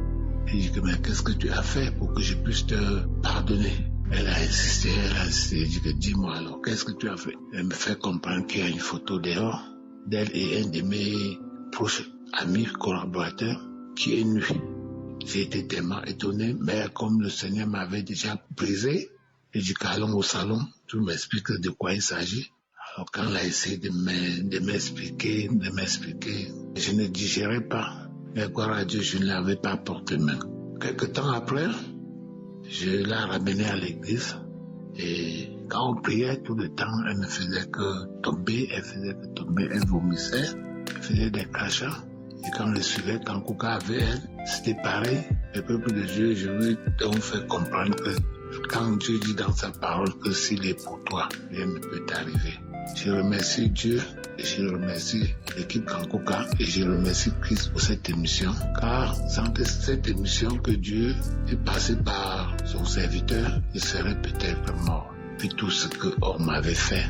Et je dis mais qu'est-ce que tu as fait pour que je puisse te pardonner? Elle a insisté, elle dit que dis-moi alors, qu'est-ce que tu as fait? Elle me fait comprendre qu'il y a une photo dehors d'elle et un de mes proches amis, collaborateurs, qui est nu. J'ai été tellement étonné, mais comme le Seigneur m'avait déjà brisé, j'ai dit qu'allons au salon, tu m'expliques de quoi il s'agit. Alors quand elle a essayé de m'expliquer, je ne digérais pas. Mais gloire à Dieu, je ne l'avais pas porté main. Quelque temps après, je l'ai ramenée à l'église et quand on priait tout le temps, elle ne faisait que tomber, elle vomissait, elle faisait des crachats. Et quand je suivais, quand Kankuka avait elle, c'était pareil. Le peuple de Dieu, je veux donc faire comprendre que quand Dieu dit dans sa parole que s'il est pour toi, rien ne peut t'arriver. Je remercie Dieu, et je remercie l'équipe Kankuka et je remercie Christ pour cette émission. Car sans cette émission que Dieu est passé par son serviteur, je serais peut-être mort. Vu tout ce qu'on m'avait fait,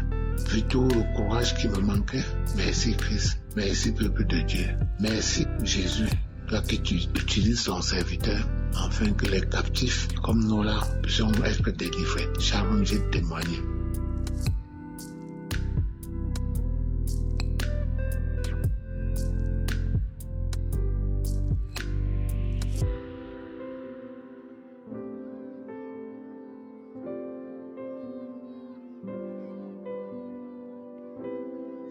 vu tout le courage qui me manquait. Merci Christ, merci peuple de Dieu, merci Jésus. Toi que tu utilises ton serviteur, afin que les captifs comme nous là puissent être délivrés. Sharon, j'ai témoigné.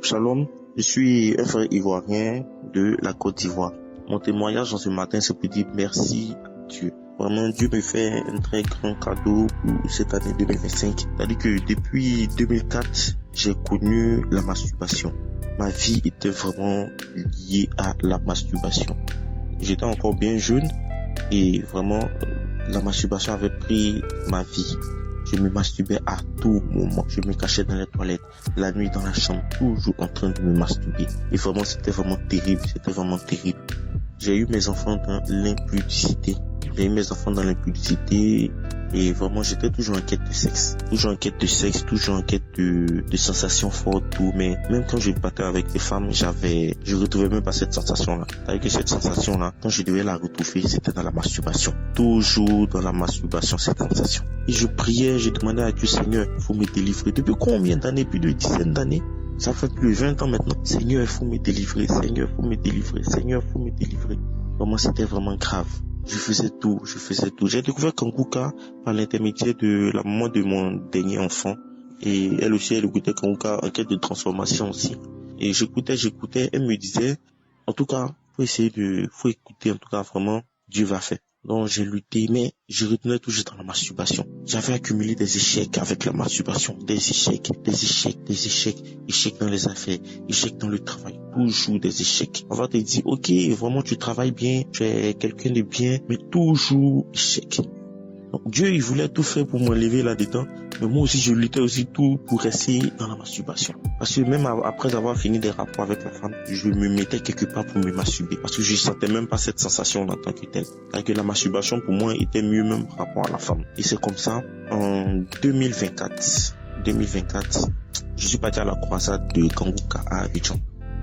Shalom, je suis un frère ivoirien de la Côte d'Ivoire. Mon témoignage en ce matin, c'est pour dire merci à Dieu. Vraiment, Dieu me fait un très grand cadeau pour cette année 2025. C'est-à-dire que depuis 2004, j'ai connu la masturbation. Ma vie était vraiment liée à la masturbation. J'étais encore bien jeune et vraiment, la masturbation avait pris ma vie. Je me masturbais à tout moment. Je me cachais dans les toilettes, la nuit dans la chambre, toujours en train de me masturber. Et vraiment, c'était vraiment terrible. J'ai eu mes enfants dans l'impudicité. Et vraiment, j'étais toujours en quête de sexe. Toujours en quête de sensations fortes, tout. Mais même quand je battais avec des femmes, je retrouvais même pas cette sensation-là. C'est-à-dire que cette sensation-là, quand je devais la retrouver, c'était dans la masturbation. Toujours dans la masturbation, cette sensation. Et je priais, je demandais à Dieu, Seigneur, il faut me délivrer. Depuis combien d'années? Plus de dizaines d'années. Ça fait plus de 20 ans maintenant. Seigneur, il faut me délivrer. Vraiment, c'était vraiment grave. Je faisais tout. J'ai découvert Kankuka par l'intermédiaire de la maman de mon dernier enfant. Et elle aussi, elle écoutait Kankuka en quête de transformation aussi. Et j'écoutais, elle me disait, en tout cas, faut écouter, en tout cas, vraiment, Dieu va faire. Donc j'ai lutté, mais je retournais toujours dans la masturbation. J'avais accumulé des échecs avec la masturbation, des échecs dans les affaires, échecs dans le travail, toujours des échecs. On va te dire, ok, vraiment tu travailles bien, tu es quelqu'un de bien, mais toujours échec. Donc Dieu, il voulait tout faire pour m'enlever là-dedans, mais moi aussi je luttais aussi tout pour rester dans la masturbation. Parce que même après avoir fini des rapports avec la femme, je me mettais quelque part pour me masturber, parce que je sentais même pas cette sensation en tant que telle. C'est-à-dire que la masturbation pour moi était mieux même par rapport à la femme. Et c'est comme ça, en 2024, je suis parti à la croisade de Kanguka à Abidjan.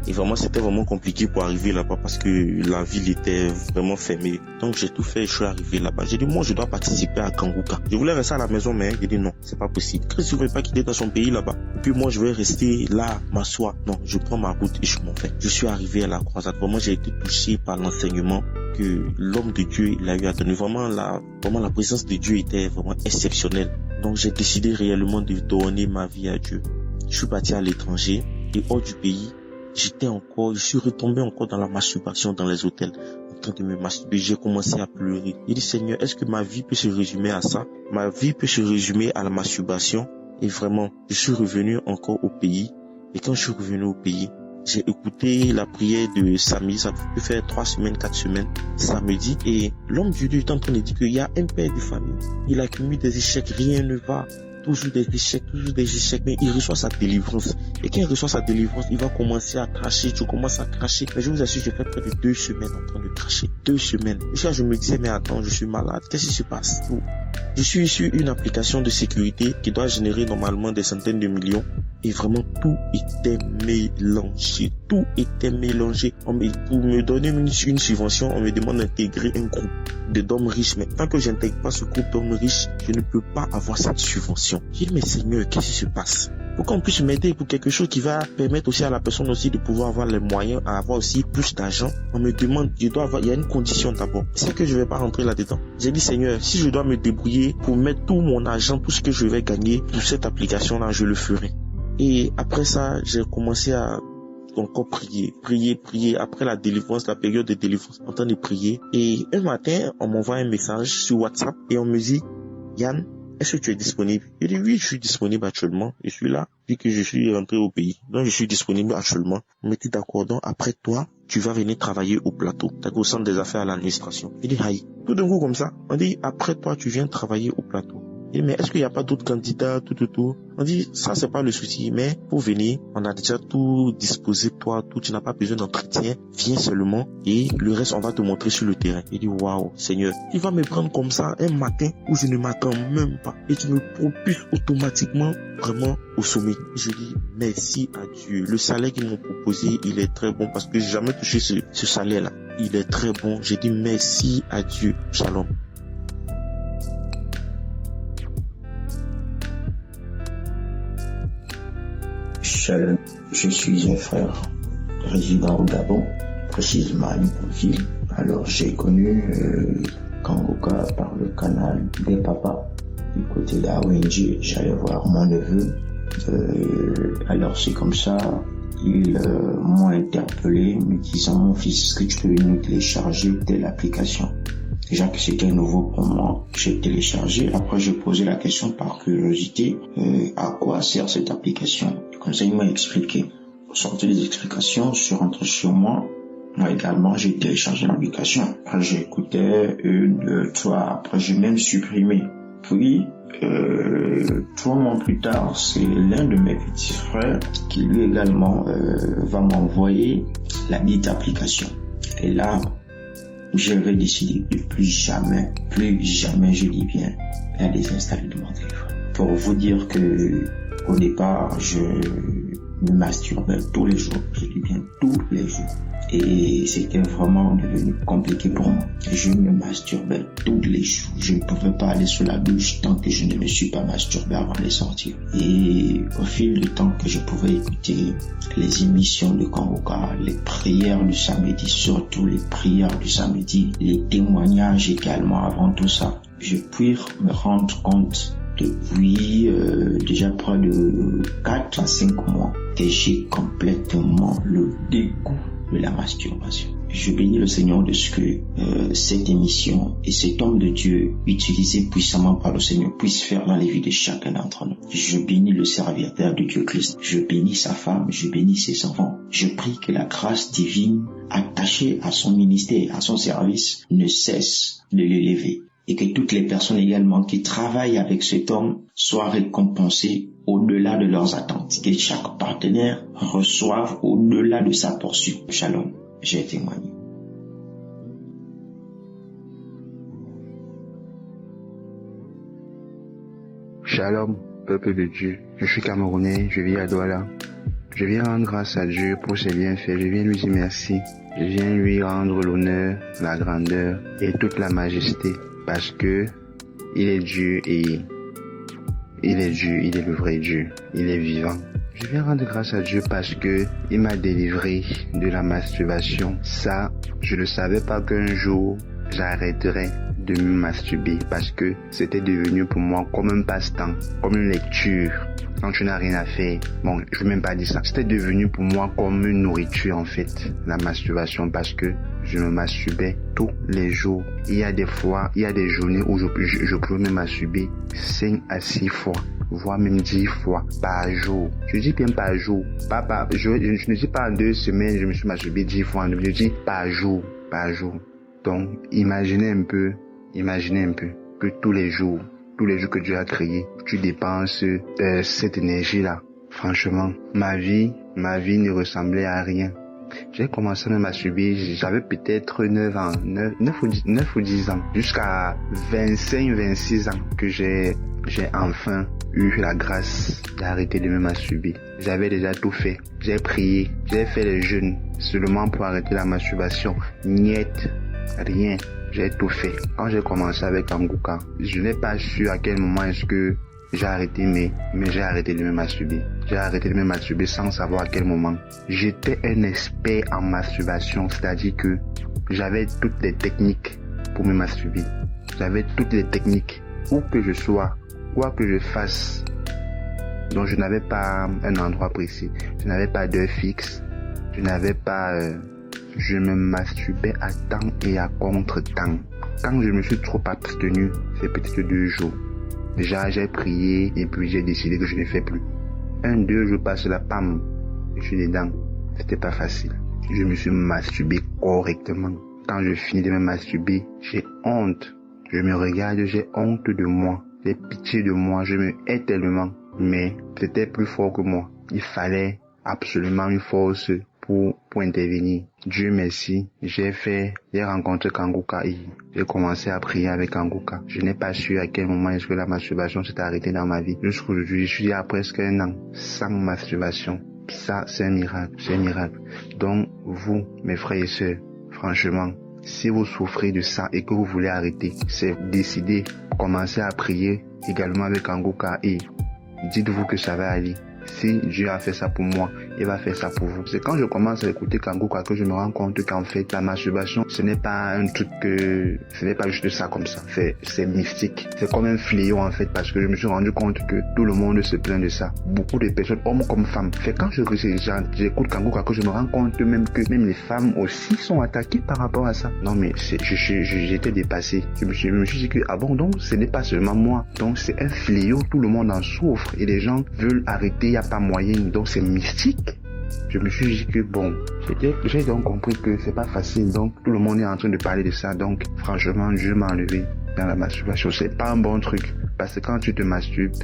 Et vraiment, c'était vraiment compliqué pour arriver là-bas parce que la ville était vraiment fermée. Donc, j'ai tout fait et je suis arrivé là-bas. J'ai dit, moi, je dois participer à Kanguka. Je voulais rester à la maison, mais j'ai dit non, c'est pas possible. Christ ne veut pas quitter dans son pays là-bas. Et puis moi, je vais rester là, m'asseoir. Non, je prends ma route et je m'en vais. Je suis arrivé à la croisade. Vraiment, j'ai été touché par l'enseignement que l'homme de Dieu, il a eu à donner. Vraiment, la présence de Dieu était vraiment exceptionnelle. Donc, j'ai décidé réellement de donner ma vie à Dieu. Je suis parti à l'étranger et hors du pays. Je suis retombé encore dans la masturbation dans les hôtels, en train de me masturber. J'ai commencé à pleurer. J'ai dit, Seigneur, est-ce que ma vie peut se résumer à ça? Ma vie peut se résumer à la masturbation? Et vraiment, je suis revenu encore au pays. Et quand je suis revenu au pays, j'ai écouté la prière de Samy. Ça peut faire 3 semaines, 4 semaines, samedi. Et l'homme de Dieu est en train de dire qu'il y a un père de famille. Il accumule des échecs, rien ne va. Toujours des échecs, mais il reçoit sa délivrance. Et quand il reçoit sa délivrance, il va commencer à cracher, tu commences à cracher. Mais je vous assure, j'ai fait près de 2 semaines en train de cracher. 2 semaines. Jusqu'à je me disais, mais attends, je suis malade, qu'est-ce qui se passe? Je suis sur une application de sécurité qui doit générer normalement des centaines de millions. Et vraiment, tout était mélangé. Tout était mélangé. Pour me donner une subvention, on me demande d'intégrer un groupe d'hommes riches. Mais tant que j'intègre pas ce groupe d'hommes riches, je ne peux pas avoir cette subvention. J'ai dit, mais Seigneur, qu'est-ce qui se passe? Pour qu'on puisse m'aider pour quelque chose qui va permettre aussi à la personne aussi de pouvoir avoir les moyens, à avoir aussi plus d'argent, on me demande, il y a une condition d'abord. C'est que je vais pas rentrer là-dedans. J'ai dit, Seigneur, si je dois me débrouiller pour mettre tout mon argent, tout ce que je vais gagner pour cette application-là, je le ferai. Et après ça, j'ai commencé à encore prier. Après la délivrance, la période de délivrance, en train de prier. Et un matin, on m'envoie un message sur WhatsApp et on me dit, Yann, est-ce que tu es disponible? Je dis oui, je suis disponible actuellement. Je suis là, vu que je suis rentré au pays. Donc je suis disponible actuellement. On me dit d'accord, donc après toi, tu vas venir travailler au plateau. T'as au centre des affaires à l'administration. Je dis aïe. Tout d'un coup comme ça, on dit après toi, tu viens travailler au plateau. Je dis mais est-ce qu'il n'y a pas d'autres candidats, tout. On dit ça c'est pas le souci, mais pour venir, on a déjà tout disposé pour toi, tout, tu n'as pas besoin d'entretien, viens seulement et le reste on va te montrer sur le terrain. Je dis waouh, Seigneur, tu vas me prendre comme ça un matin où je ne m'attends même pas et tu me propulses automatiquement vraiment au sommet. Je dis merci à Dieu. Le salaire qu'ils m'ont proposé, il est très bon parce que j'ai jamais touché ce salaire-là. Il est très bon. J'ai dit merci à Dieu. Shalom. Shalom, je suis un frère résident au Gabon, précisément à Libreville. Alors j'ai connu Kanguka par le canal des papas du côté d'Awenji. J'allais voir mon neveu. Alors c'est comme ça, ils m'ont interpellé me disant mon fils, est-ce que tu peux nous télécharger telle application? Déjà que c'était nouveau pour moi, j'ai téléchargé. Après, j'ai posé la question par curiosité, à quoi sert cette application? Comme ça, il m'a expliqué. Pour sortir les explications, je suis rentré chez moi. Moi également, j'ai téléchargé l'application. Après, j'ai écouté 1, 2, 3. Après, j'ai même supprimé. Puis, 3 mois plus tard, c'est l'un de mes petits frères qui lui également va m'envoyer la dite application. Et là, j'avais décidé de plus jamais, je dis bien, la désinstaller de mon téléphone. Pour vous dire que, au départ, je me masturbais tous les jours. Je dis bien tous les jours. Et c'était vraiment devenu compliqué pour moi. Je me masturbais tous les jours. Je ne pouvais pas aller sous la douche tant que je ne me suis pas masturbé avant de sortir. Et au fil du temps que je pouvais écouter les émissions de Kanguka, les prières du samedi, surtout les prières du samedi, les témoignages également avant tout ça, je puis me rendre compte depuis déjà près de 4 à 5 mois que j'ai complètement le dégoût de la masturbation. Je bénis le Seigneur de ce que cette émission et cet homme de Dieu utilisé puissamment par le Seigneur puisse faire dans les vies de chacun d'entre nous. Je bénis le serviteur de Dieu Christ. Je bénis sa femme, je bénis ses enfants. Je prie que la grâce divine attachée à son ministère, à son service, ne cesse de l'élever. Et que toutes les personnes également qui travaillent avec cet homme soient récompensées au-delà de leurs attentes. Que chaque partenaire reçoive au-delà de sa portion. Shalom, j'ai témoigné. Shalom, peuple de Dieu. Je suis Camerounais, je vis à Douala. Je viens rendre grâce à Dieu pour ses bienfaits. Je viens lui dire merci. Je viens lui rendre l'honneur, la grandeur et toute la majesté. Parce que il est Dieu et il est Dieu, il est le vrai Dieu, il est vivant. Je viens rendre grâce à Dieu parce que il m'a délivré de la masturbation. Ça, je ne savais pas qu'un jour j'arrêterais de me masturber parce que c'était devenu pour moi comme un passe-temps, comme une lecture. Quand tu n'as rien à faire, bon, je ne veux même pas dire ça. C'était devenu pour moi comme une nourriture en fait, la masturbation, parce que je me masturbais tous les jours. Il y a des fois, il y a des journées où je pouvais me masturber 5 à 6 fois, voire même 10 fois par jour. Je dis bien par jour, je ne dis pas en 2 semaines, je me suis masturbé 10 fois, je dis par jour. Donc, imaginez un peu que tous les jours que Dieu a créé, tu dépenses cette énergie-là. Franchement, ma vie ne ressemblait à rien. J'ai commencé à me masturber, j'avais peut-être 9 ou 10 ans, jusqu'à 25-26 ans que j'ai enfin eu la grâce d'arrêter de me masturber. J'avais déjà tout fait. J'ai prié, j'ai fait les jeûnes seulement pour arrêter la masturbation. Niet, rien. J'ai tout fait. Quand j'ai commencé avec Kanguka, je n'ai pas su à quel moment est-ce que j'ai arrêté, mais j'ai arrêté de me masturber. J'ai arrêté de me masturber sans savoir à quel moment. J'étais un expert en masturbation, c'est-à-dire que j'avais toutes les techniques pour me masturber. J'avais toutes les techniques. Où que je sois, quoi que je fasse. Donc je n'avais pas un endroit précis. Je n'avais pas d'heure fixe. Je me masturbais à temps et à contre-temps. Quand je me suis trop abstenu, c'est peut-être 2 jours. Déjà, j'ai prié et puis j'ai décidé que je ne fais plus. 1-2 jours passe la PAM. Je suis dedans. C'était pas facile. Je me suis masturbé correctement. Quand je finis de me masturber, j'ai honte. Je me regarde, j'ai honte de moi. J'ai pitié de moi. Je me hais tellement. Mais c'était plus fort que moi. Il fallait absolument une force pour intervenir. Dieu merci, j'ai rencontré Kanguka et j'ai commencé à prier avec Kanguka. Je n'ai pas su à quel moment est-ce que la masturbation s'est arrêtée dans ma vie. Jusqu'aujourd'hui, je suis à presque 1 an sans masturbation. Ça, c'est un miracle, Donc, vous, mes frères et sœurs, franchement, si vous souffrez de ça et que vous voulez arrêter, c'est décider, commencer à prier également avec Kanguka et dites-vous que ça va aller. Si Dieu a fait ça pour moi, il va faire ça pour vous. C'est quand je commence à écouter Kanguka que je me rends compte qu'en fait, la masturbation, ce n'est pas un truc ce n'est pas juste ça comme ça. C'est mystique. C'est comme un fléau en fait, parce que je me suis rendu compte que tout le monde se plaint de ça. Beaucoup de personnes, hommes comme femmes. C'est quand j'écoute Kanguka que je me rends compte que même les femmes aussi sont attaquées par rapport à ça. Non mais j'étais dépassé. Je me suis dit que donc ce n'est pas seulement moi. Donc c'est un fléau, tout le monde en souffre et les gens veulent arrêter. Il n'y a pas moyen, donc c'est mystique. Je me suis dit que j'ai donc compris que c'est pas facile, donc tout le monde est en train de parler de ça, donc franchement, Dieu m'a enlevé dans la masturbation. C'est pas un bon truc, parce que quand tu te masturbes,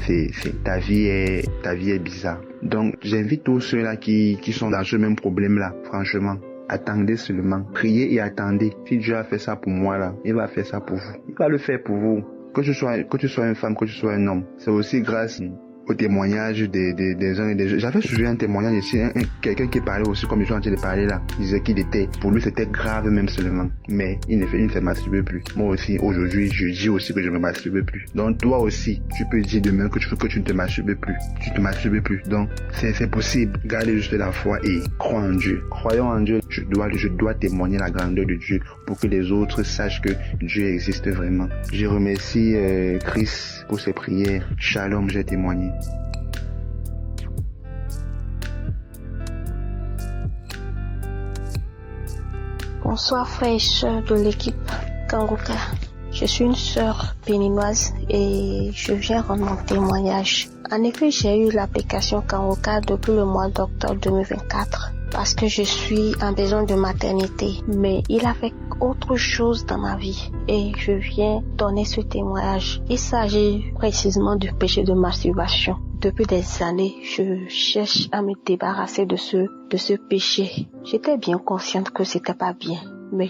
ta vie est bizarre. Donc j'invite tous ceux-là qui sont dans ce même problème-là, franchement. Attendez seulement, priez et attendez. Si Dieu a fait ça pour moi là, il va faire ça pour vous. Il va le faire pour vous. Que tu sois une femme, que tu sois un homme, c'est aussi grâce au témoignage des uns et des autres. J'avais suivi un témoignage ici, quelqu'un qui parlait aussi comme je suis en train de parler là. Il disait pour lui c'était grave même seulement. Mais il ne se masturbe plus. Moi aussi, aujourd'hui, je dis aussi que je me masturbe plus. Donc toi aussi, tu peux dire demain que tu ne te masturbes plus. Tu te masturbes plus. Donc c'est possible. Gardez juste la foi et crois en Dieu. Croyons en Dieu. Je dois témoigner la grandeur de Dieu pour que les autres sachent que Dieu existe vraiment. Je remercie Chris pour ses prières. Shalom, j'ai témoigné. Bonsoir frères et sœurs de l'équipe Kanguka. Je suis une sœur béninoise et je viens rendre mon témoignage. En effet, j'ai eu l'application Kanguka depuis le mois d'octobre 2024 parce que je suis en besoin de maternité. Mais il a fait autre chose dans ma vie et je viens donner ce témoignage. Il s'agit précisément du péché de masturbation. Depuis des années, je cherche à me débarrasser de ce péché. J'étais bien consciente que c'était pas bien, mais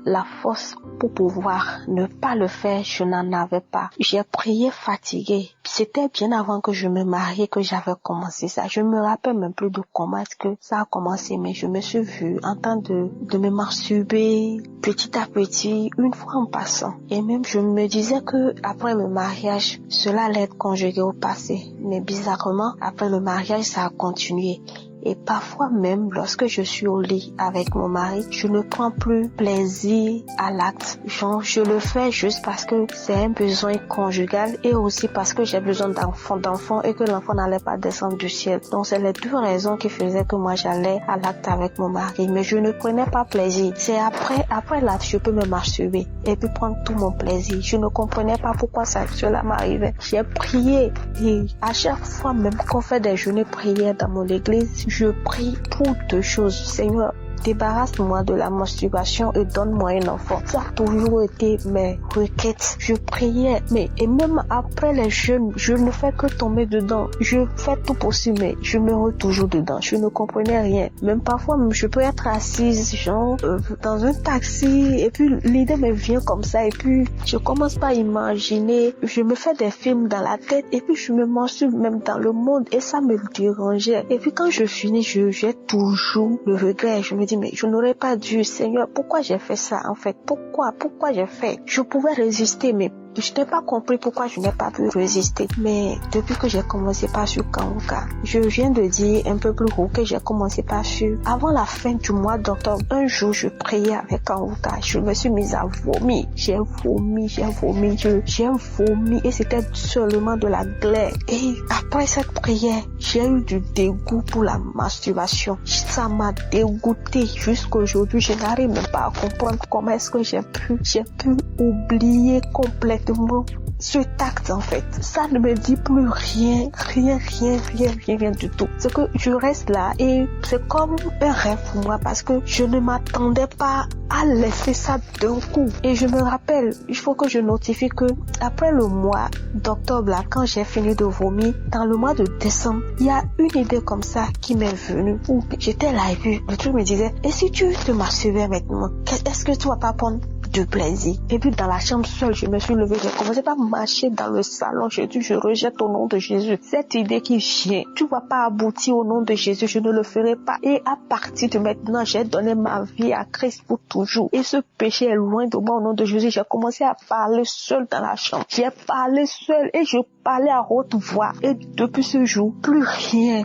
la force pour pouvoir ne pas le faire, je n'en avais pas. J'ai prié fatiguée. C'était bien avant que je me marie que j'avais commencé ça. Je me rappelle même plus de comment est-ce que ça a commencé, mais je me suis vue en train de me masturber petit à petit, une fois en passant. Et même je me disais que après le mariage, cela allait être conjugué au passé. Mais bizarrement, après le mariage, ça a continué. Et parfois même, lorsque je suis au lit avec mon mari, je ne prends plus plaisir à l'acte. Genre, je le fais juste parce que c'est un besoin conjugal et aussi parce que j'ai besoin d'enfant et que l'enfant n'allait pas descendre du ciel. Donc, c'est les deux raisons qui faisaient que moi j'allais à l'acte avec mon mari. Mais je ne prenais pas plaisir. C'est après l'acte, je peux me masturber et puis prendre tout mon plaisir. Je ne comprenais pas pourquoi cela m'arrivait. J'ai prié et à chaque fois même qu'on fait des journées prières dans mon église, je prie pour deux choses. Seigneur, débarrasse-moi de la masturbation et donne-moi un enfant. Ça a toujours été mes requêtes. Je priais, et même après les jeûnes, je ne fais que tomber dedans. Je fais tout possible, mais je me retrouve toujours dedans. Je ne comprenais rien. Même parfois, je peux être assise, dans un taxi, et puis l'idée me vient comme ça, et puis je commence pas à imaginer. Je me fais des films dans la tête, et puis je me masturbe même dans le monde, et ça me dérangeait. Et puis quand je finis, j'ai toujours le regret. Je me dis, mais je n'aurais pas dû, Seigneur, pourquoi j'ai fait ça en fait? Pourquoi j'ai fait? Je pouvais résister, mais je n'ai pas compris pourquoi je n'ai pas pu résister. Mais depuis que j'ai commencé par suivre Kanguka, je viens de dire un peu plus haut que j'ai commencé par suivre. Avant la fin du mois d'octobre, un jour, je priais avec Kanguka. Je me suis mise à vomir. J'ai vomi. Et c'était seulement de la glaire. Et après cette prière, j'ai eu du dégoût pour la masturbation. Ça m'a dégoûté jusqu'à aujourd'hui. Je n'arrive même pas à comprendre comment est-ce que j'ai pu oublier complètement ce acte en fait. Ça ne me dit plus rien du tout. C'est que je reste là et c'est comme un rêve pour moi parce que je ne m'attendais pas à laisser ça d'un coup. Et je me rappelle, il faut que je notifie que après le mois d'octobre là, quand j'ai fini de vomir, dans le mois de décembre, il y a une idée comme ça qui m'est venue où j'étais là et puis le truc me disait, et si tu te masturbais maintenant, est-ce que tu vas pas prendre de plaisir? Et puis dans la chambre seule, je me suis levée, j'ai commencé à marcher dans le salon, j'ai dit, je rejette au nom de Jésus cette idée qui vient, tu vas pas aboutir au nom de Jésus, je ne le ferai pas. Et à partir de maintenant, j'ai donné ma vie à Christ pour toujours et ce péché est loin de moi au nom de Jésus. J'ai commencé à parler seule dans la chambre, j'ai parlé seule et je parlais à haute voix et depuis ce jour, plus rien.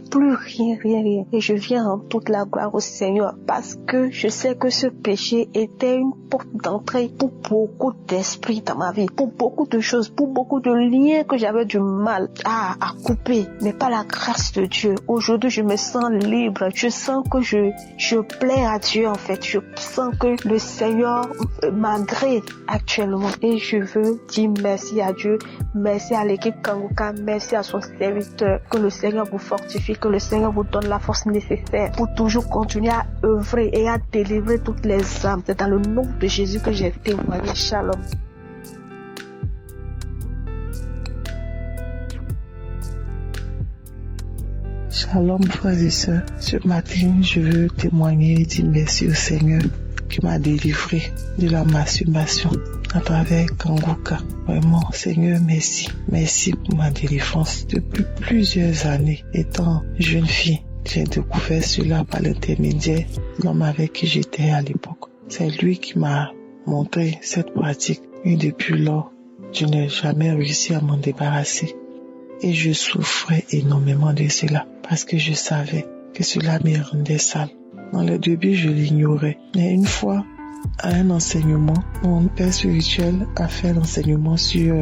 Et je viens rendre toute la gloire au Seigneur parce que je sais que ce péché était une porte d'entrée pour beaucoup d'esprits dans ma vie, pour beaucoup de choses, pour beaucoup de liens que j'avais du mal à couper, mais par la grâce de Dieu. Aujourd'hui, je me sens libre, je sens que je plais à Dieu en fait, je sens que le Seigneur m'agrée actuellement et je veux dire merci à Dieu, merci à l'équipe Kanguka, merci à son serviteur, que le Seigneur vous fortifie, que le Seigneur vous donne la force nécessaire pour toujours continuer à œuvrer et à délivrer toutes les âmes. C'est dans le nom de Jésus que j'ai témoigné. Shalom. Shalom frères et sœurs. Ce matin, je veux témoigner et dire merci au Seigneur qui m'a délivré de la masturbation à travers Kanguka. Vraiment, Seigneur, merci. Merci pour ma délivrance. Depuis plusieurs années, étant jeune fille, j'ai découvert cela par l'intermédiaire de l'homme avec qui j'étais à l'époque. C'est lui qui m'a montré cette pratique et depuis lors, je n'ai jamais réussi à m'en débarrasser. Et je souffrais énormément de cela parce que je savais que cela me rendait sale. Dans le début, je l'ignorais. Mais une fois, à un enseignement, mon père spirituel a fait l'enseignement sur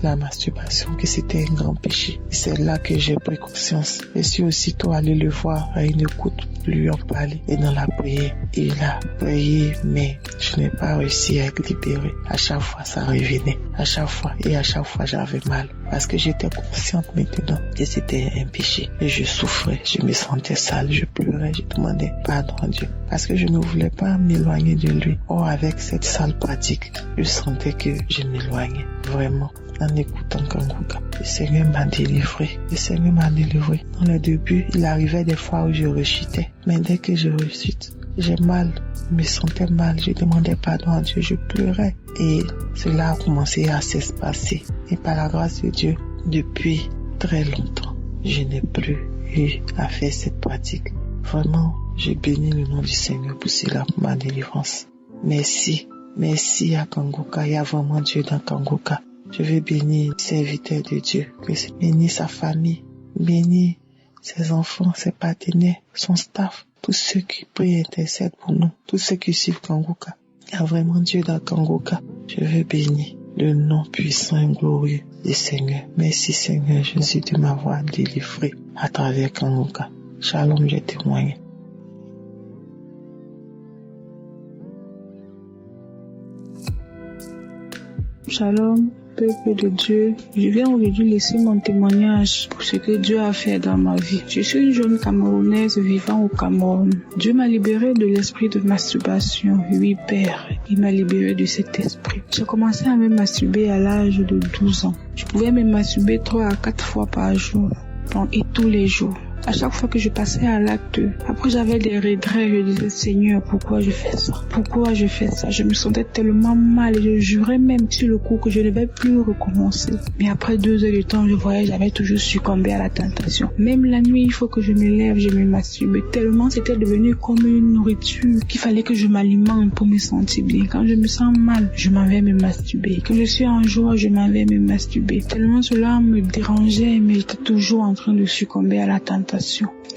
la masturbation, que c'était un grand péché. Et c'est là que j'ai pris conscience. Je suis aussitôt allé le voir à une écoute lui en parler. Et dans la prière, il a prié, mais je n'ai pas réussi à être libérée. À chaque fois, ça revenait. À chaque fois, j'avais mal. Parce que j'étais consciente maintenant que c'était un péché. Et je souffrais, je me sentais sale, je pleurais, je demandais pardon à Dieu. Parce que je ne voulais pas m'éloigner de lui. Or, avec cette sale pratique, je sentais que je m'éloignais. Vraiment. En écoutant Kanguka, le Seigneur m'a délivré. Le Seigneur m'a délivré. Dans le début, il arrivait des fois où je rechutais. Mais dès que je rechute, j'ai mal. Je me sentais mal. Je demandais pardon à Dieu. Je pleurais. Et cela a commencé à s'espacer. Et par la grâce de Dieu, depuis très longtemps, je n'ai plus eu à faire cette pratique. Vraiment, je bénis le nom du Seigneur pour cela, pour ma délivrance. Merci. Merci à Kanguka. Il y a vraiment Dieu dans Kanguka. Je veux bénir le serviteur de Dieu, bénir sa famille, bénir ses enfants, ses partenaires, son staff, tous ceux qui prient et intercèdent pour nous, tous ceux qui suivent Kanguka. Il y a vraiment Dieu dans Kanguka. Je veux bénir le nom puissant et glorieux du Seigneur. Merci Seigneur Jésus de m'avoir délivré à travers Kanguka. Shalom, je témoigne. Shalom, peuple de Dieu. Je viens aujourd'hui laisser mon témoignage pour ce que Dieu a fait dans ma vie. Je suis une jeune Camerounaise vivant au Cameroun. Dieu m'a libérée de l'esprit de masturbation. Oui, Père, il m'a libérée de cet esprit. J'ai commencé à me masturber à l'âge de 12 ans. Je pouvais me masturber 3 à 4 fois par jour et tous les jours. À chaque fois que je passais à l'acte, après j'avais des regrets, je disais Seigneur, pourquoi je fais ça? Pourquoi je fais ça? Je me sentais tellement mal et je jurais même sur le coup que je ne vais plus recommencer. Mais après 2 heures de temps, je voyais, j'avais toujours succombé à la tentation. Même la nuit, il faut que je me lève, je me masturbe. Tellement c'était devenu comme une nourriture qu'il fallait que je m'alimente pour me sentir bien. Quand je me sens mal, je m'en vais me masturber. Quand je suis en joie, je m'en vais me masturber. Tellement cela me dérangeait, mais j'étais toujours en train de succomber à la tentation.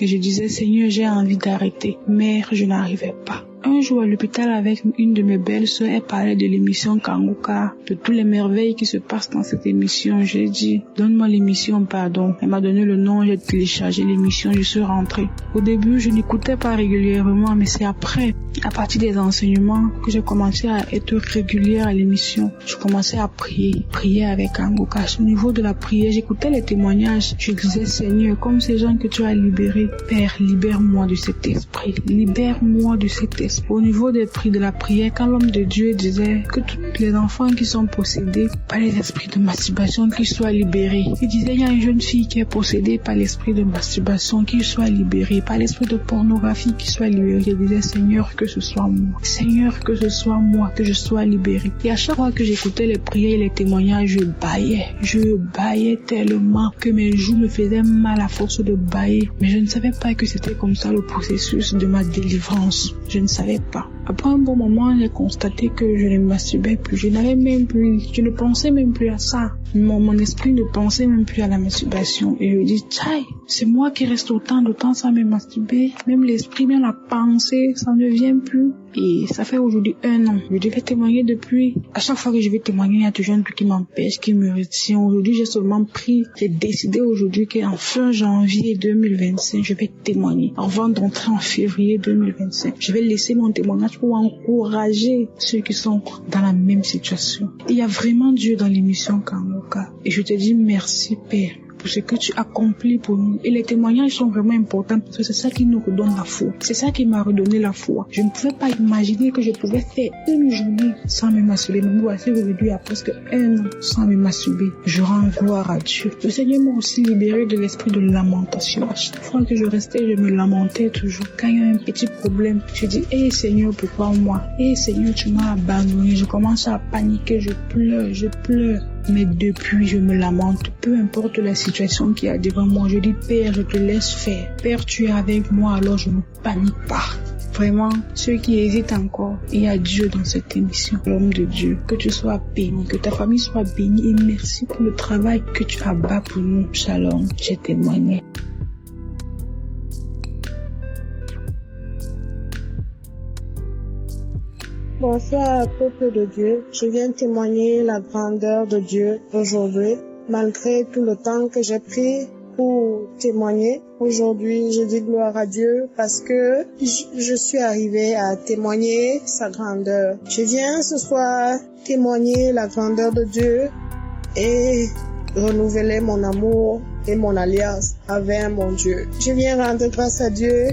Et je disais, Seigneur, j'ai envie d'arrêter. Mais je n'arrivais pas. Un jour à l'hôpital avec une de mes belles-sœurs, elle parlait de l'émission Kanguka, de toutes les merveilles qui se passent dans cette émission. J'ai dit, donne-moi l'émission, pardon. Elle m'a donné le nom, j'ai téléchargé l'émission, je suis rentrée. Au début, je n'écoutais pas régulièrement, mais c'est après, à partir des enseignements, que j'ai commencé à être régulière à l'émission. Je commençais à prier avec Kanguka. Au niveau de la prière, j'écoutais les témoignages. Je disais, Seigneur, comme ces gens que tu as libérés, Père, libère-moi de cet esprit. Libère-moi de cet esprit. Au niveau des prix de la prière, quand l'homme de Dieu disait que tous les enfants qui sont possédés par les esprits de masturbation, qu'ils soient libérés. Il disait, il y a une jeune fille qui est possédée par l'esprit de masturbation, qu'il soit libérée, par l'esprit de pornographie, qui soit libérée. Je disais, Seigneur, que ce soit moi. Seigneur, que ce soit moi, que je sois libérée. Et à chaque fois que j'écoutais les prières et les témoignages, je baillais. Je baillais tellement que mes joues me faisaient mal à force de bailler. Mais je ne savais pas que c'était comme ça le processus de ma délivrance. Je ne savais pas. Après un bon moment, j'ai constaté que je ne me masturbais plus. Je ne pensais même plus à ça. Mon esprit ne pensait même plus à la masturbation. Et je dis, tchaï, c'est moi qui reste autant de temps sans me masturber. Même l'esprit, même la pensée, ça ne vient plus. Et ça fait aujourd'hui 1 an. Je devais témoigner depuis. À chaque fois que je vais témoigner, il y a toujours un truc qui m'empêche, qui me retient. Aujourd'hui, j'ai décidé aujourd'hui qu'en fin janvier 2025, je vais témoigner. Avant d'entrer en février 2025, je vais laisser mon témoignage pour encourager ceux qui sont dans la même situation. Il y a vraiment Dieu dans l'émission Kanguka. Et je te dis merci, Père, pour ce que tu accomplis pour nous. Et les témoignages sont vraiment importants parce que c'est ça qui nous redonne la foi. C'est ça qui m'a redonné la foi. Je ne pouvais pas imaginer que je pouvais faire une journée sans me masturber. Mais voici aujourd'hui, il y a presque 1 an sans me masturber. Je rends gloire à Dieu. Le Seigneur m'a aussi libéré de l'esprit de lamentation. À chaque fois que je restais, je me lamentais toujours. Quand il y a un petit problème, je dis, hey Seigneur, pourquoi moi? Hey Seigneur, tu m'as abandonné. Je commence à paniquer, je pleure. Mais depuis, je me lamente. Peu importe la situation qu'il y a devant moi, je dis, Père, je te laisse faire. Père, tu es avec moi, alors je ne panique pas. Vraiment, ceux qui hésitent encore, il y a Dieu dans cette émission. L'homme de Dieu, que tu sois béni, que ta famille soit bénie et merci pour le travail que tu abats pour nous. Shalom, j'ai témoigné. Bonsoir, peuple de Dieu. Je viens témoigner la grandeur de Dieu aujourd'hui, malgré tout le temps que j'ai pris pour témoigner. Aujourd'hui, je dis gloire à Dieu parce que je suis arrivée à témoigner sa grandeur. Je viens ce soir témoigner la grandeur de Dieu et renouveler mon amour et mon alliance avec mon Dieu. Je viens rendre grâce à Dieu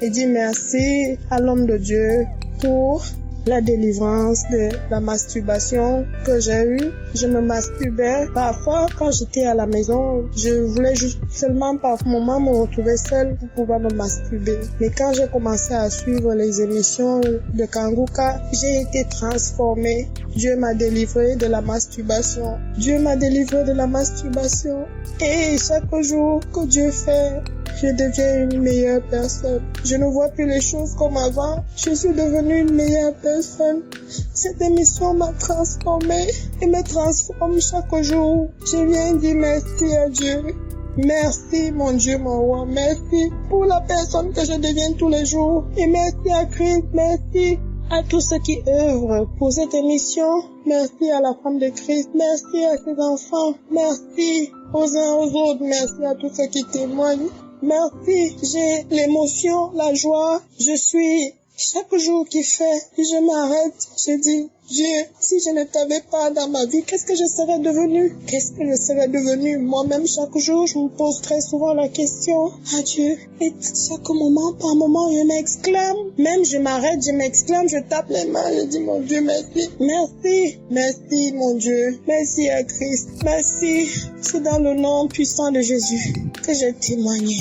et dire merci à l'homme de Dieu pour la délivrance de la masturbation que j'ai eue. Je me masturbais parfois quand j'étais à la maison. Je voulais juste seulement par moment me retrouver seule pour pouvoir me masturber. Mais quand j'ai commencé à suivre les émissions de Kanguka, j'ai été transformée. Dieu m'a délivré de la masturbation. Dieu m'a délivré de la masturbation. Et chaque jour que Dieu fait, je deviens une meilleure personne. Je ne vois plus les choses comme avant. Je suis devenue une meilleure personne. Cette émission m'a transformée et me transforme chaque jour. Je viens dire merci à Dieu. Merci mon Dieu, mon roi. Merci pour la personne que je deviens tous les jours. Et merci à Christ. Merci à tous ceux qui œuvrent pour cette émission. Merci à la femme de Christ. Merci à ses enfants. Merci aux uns aux autres. Merci à tous ceux qui témoignent. Merci, j'ai l'émotion, la joie. Je suis chaque jour qui fait, je m'arrête, je dis, Dieu, si je ne t'avais pas dans ma vie, qu'est-ce que je serais devenue? Qu'est-ce que je serais devenue? Moi-même, chaque jour, je me pose très souvent la question à Dieu. Et chaque moment, par moment, je m'exclame. Même je m'arrête, je m'exclame, je tape les mains, je dis, mon Dieu, merci. Merci, merci, mon Dieu. Merci à Christ. Merci. C'est dans le nom puissant de Jésus que j'ai témoigné.